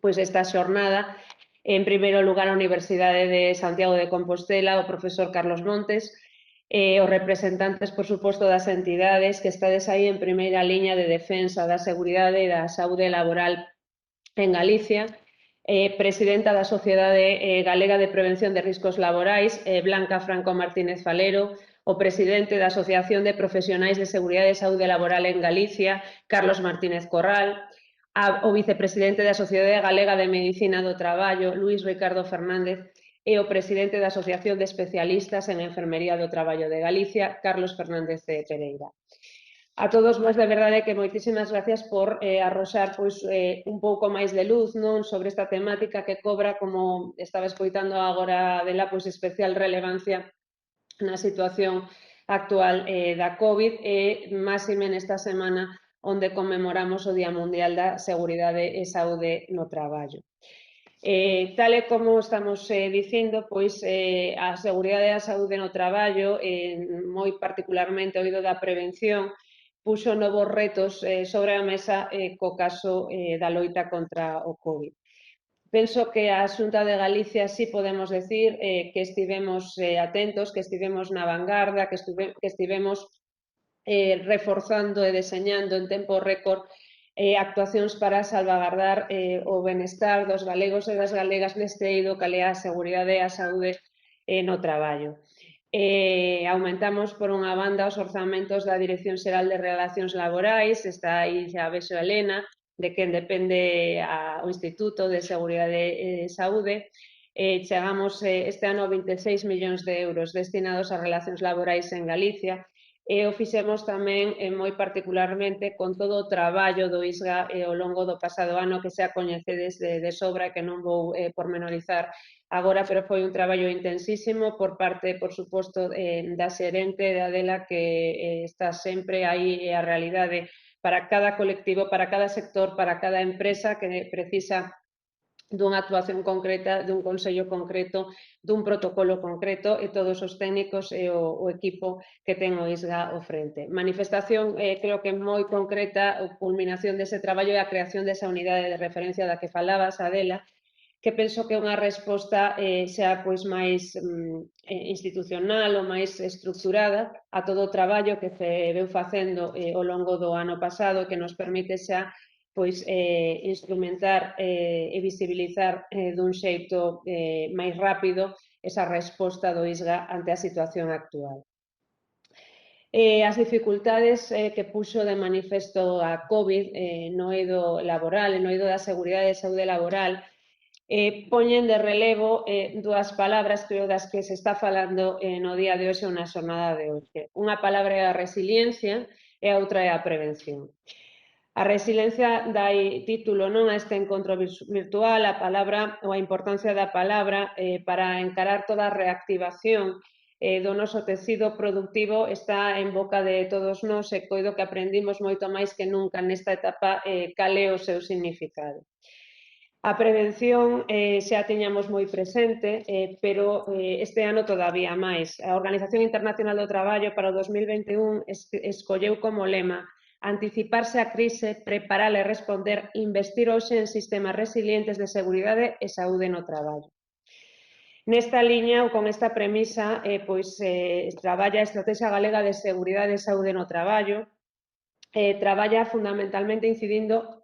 pois esta xornada. En primeiro lugar, a Universidade de Santiago de Compostela, o profesor Carlos Montes, os representantes, por suposto, das entidades que estades aí en primeira liña de defensa da seguridade e da saúde laboral en Galicia, presidenta da Sociedade Galega de Prevención de Riscos Laborais, Blanca Franco Martínez Falero, o presidente da Asociación de Profesionais de Seguridade e Saúde Laboral en Galicia, Carlos Martínez Corral, o vicepresidente da Sociedade Galega de Medicina do Traballo, Luís Ricardo Fernández, e o presidente da Asociación de Especialistas en Enfermería do Traballo de Galicia, Carlos Fernández Pereira. A todos vos, de verdade, que moitísimas gracias por arroxar un pouco máis de luz sobre esta temática que cobra, como estaba escoitando agora dela, especial relevancia na situación actual da COVID, e máxime nesta semana onde conmemoramos o Día Mundial da Seguridade e Saúde no Traballo. Tal e como estamos dicindo, a seguridade e a saúde no traballo, moi particularmente o eido da prevención, puxo novos retos sobre a mesa co caso da loita contra o COVID. Penso que a Xunta de Galicia sí podemos decir que estivemos atentos, que estivemos na vanguarda, que estivemos reforzando e deseñando en tempo récord actuacións para salvagardar o benestar dos galegos e das galegas neste eido que é a seguridade e a saúde no traballo. Aumentamos, por unha banda, os orzamentos da Dirección Xeral de Relacións Laborais, está aí xa vexo a Elena, de quen depende o Instituto de Seguridade e Saúde. Chegamos este ano a 26 millóns de euros destinados a relacións laborais en Galicia, e o fixemos tamén moi particularmente con todo o traballo do ISGA ao longo do pasado ano, que xa coñecedes de sobra, que non vou pormenorizar agora, pero foi un traballo intensísimo por parte, por suposto, da xerente de Adela, que está sempre aí a realidade para cada colectivo, para cada sector, para cada empresa que precisa dunha actuación concreta, dun consello concreto, dun protocolo concreto, e todos os técnicos e o equipo que ten o ISGA ao frente. Manifestación, creo que moi concreta, a culminación dese traballo e a creación desa unidade de referencia da que falabas, Adela, que penso que é unha resposta xa máis institucional ou máis estructurada a todo o traballo que se veu facendo ao longo do ano pasado, que nos permite xa instrumentar e visibilizar dun xeito máis rápido esa resposta do ISGA ante a situación actual. As dificultades que puxo de manifesto a COVID no eido laboral e no eido da seguridade e saúde laboral poñen de relevo dúas palabras, creo, das que se está falando no día de hoxe ou na xornada de hoxe. Unha palabra é a resiliencia e a outra é a prevención. A resiliencia dai título non a este encontro virtual, a palabra ou a importancia da palabra para encarar toda a reactivación do noso tecido productivo está en boca de todos nós e coido que aprendimos moito máis que nunca nesta etapa cal é o seu significado. A prevención xa tiñamos moi presente, pero este ano todavía máis. A Organización Internacional do Traballo para o 2021 escolleu como lema anticiparse á crise, preparar e responder, investir hoxe en sistemas resilientes de seguridade e saúde no traballo. Nesta liña ou con esta premisa, traballa a Estrategia Galega de Seguridade e Saúde no Traballo, traballa fundamentalmente incidindo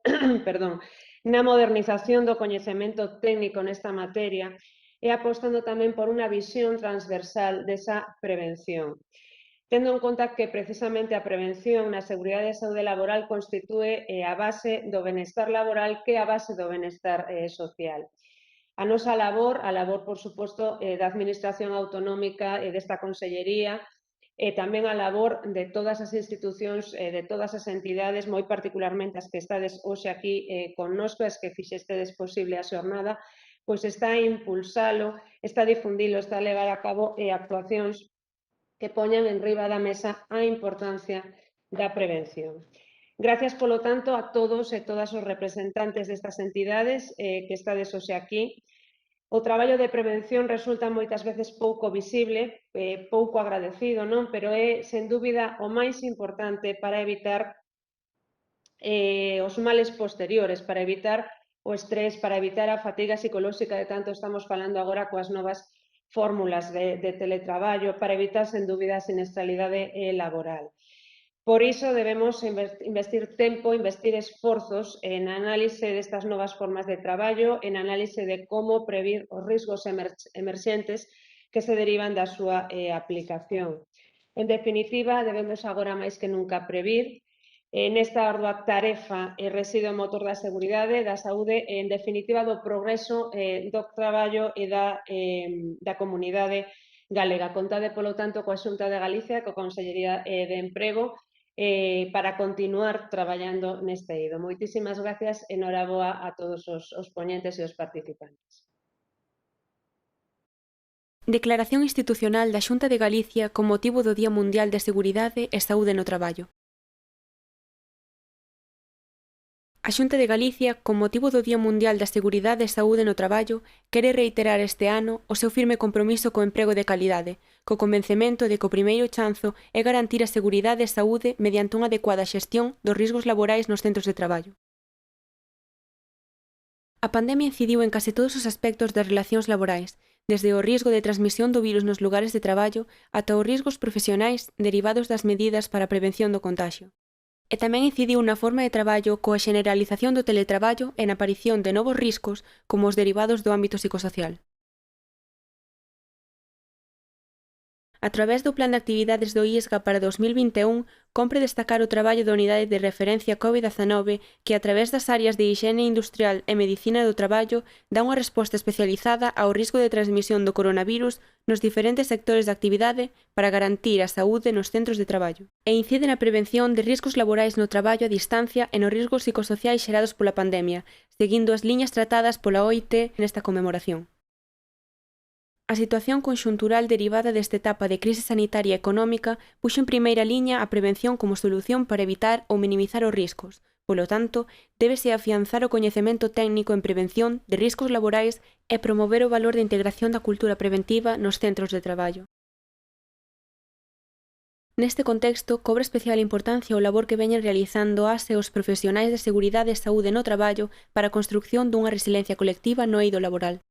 na modernización do coñecemento técnico nesta materia e apostando tamén por unha visión transversal desa prevención. Tendo en conta que precisamente a prevención na seguridade e saúde laboral constitúe a base do benestar laboral que é a base do benestar social. A nosa labor, por suposto, da Administración Autonómica e desta Consellería, e tamén a labor de todas as institucións, de todas as entidades, moi particularmente as que estades hoxe aquí connosco, as que fixestedes posible a xornada, pois está a impulsalo, está a difundilo, está a levar a cabo actuacións que poñan en riba da mesa a importancia da prevención. Gracias, polo tanto, a todos e todas os representantes destas entidades que estades hoxe aquí. O traballo de prevención resulta moitas veces pouco visible, pouco agradecido, non? Pero é, sen dúbida, o máis importante para evitar os males posteriores, para evitar o estrés, para evitar a fatiga psicolóxica de tanto estamos falando agora coas novas fórmulas de teletraballo, para evitar, sen dúbida, a siniestralidade laboral. Por iso debemos investir tempo, investir esforzos en análise destas novas formas de traballo, en análise de como previr os riscos emerxentes que se derivan da súa aplicación. En definitiva, debemos agora máis que nunca previr. Nesta ardua tarefa reside o motor da seguridade, da saúde e, en definitiva, do progreso do traballo e da comunidade galega. Contade, polo tanto, coa Xunta de Galicia, coa Consellería de Emprego, para continuar traballando neste eido. Moitísimas gracias e noraboa a todos os poñentes e os participantes. Declaración institucional da Xunta de Galicia con motivo do Día Mundial de Seguridade e Saúde no Traballo. A Xunta de Galicia, con motivo do Día Mundial da Seguridade e Saúde no Traballo, quere reiterar este ano o seu firme compromiso co emprego de calidade, co convencemento de que o primeiro chanzo é garantir a seguridade e saúde mediante unha adecuada xestión dos riscos laborais nos centros de traballo. A pandemia incidiu en case todos os aspectos das relacións laborais, desde o risco de transmisión do virus nos lugares de traballo ata os riscos profesionais derivados das medidas para a prevención do contaxio. E tamén incidiu na forma de traballo coa generalización do teletraballo e na aparición de novos riscos como os derivados do ámbito psicosocial. A través do Plan de Actividades do IESGA para 2021, compre destacar o traballo da Unidade de Referencia COVID-19 que, a través das áreas de higiene industrial e medicina do traballo, dá unha resposta especializada ao risco de transmisión do coronavirus nos diferentes sectores de actividade para garantir a saúde nos centros de traballo. E incide na prevención de riscos laborais no traballo a distancia e nos riscos psicosociais xerados pola pandemia, seguindo as liñas tratadas pola OIT nesta conmemoración. A situación conxuntural derivada desta etapa de crise sanitaria e económica puxo en primeira liña a prevención como solución para evitar ou minimizar os riscos. Polo tanto, débese afianzar o coñecemento técnico en prevención de riscos laborais e promover o valor de integración da cultura preventiva nos centros de traballo. Neste contexto, cobra especial importancia o labor que veñen realizando as e os profesionais de seguridade e saúde no traballo para a construción dunha resiliencia colectiva no eido laboral.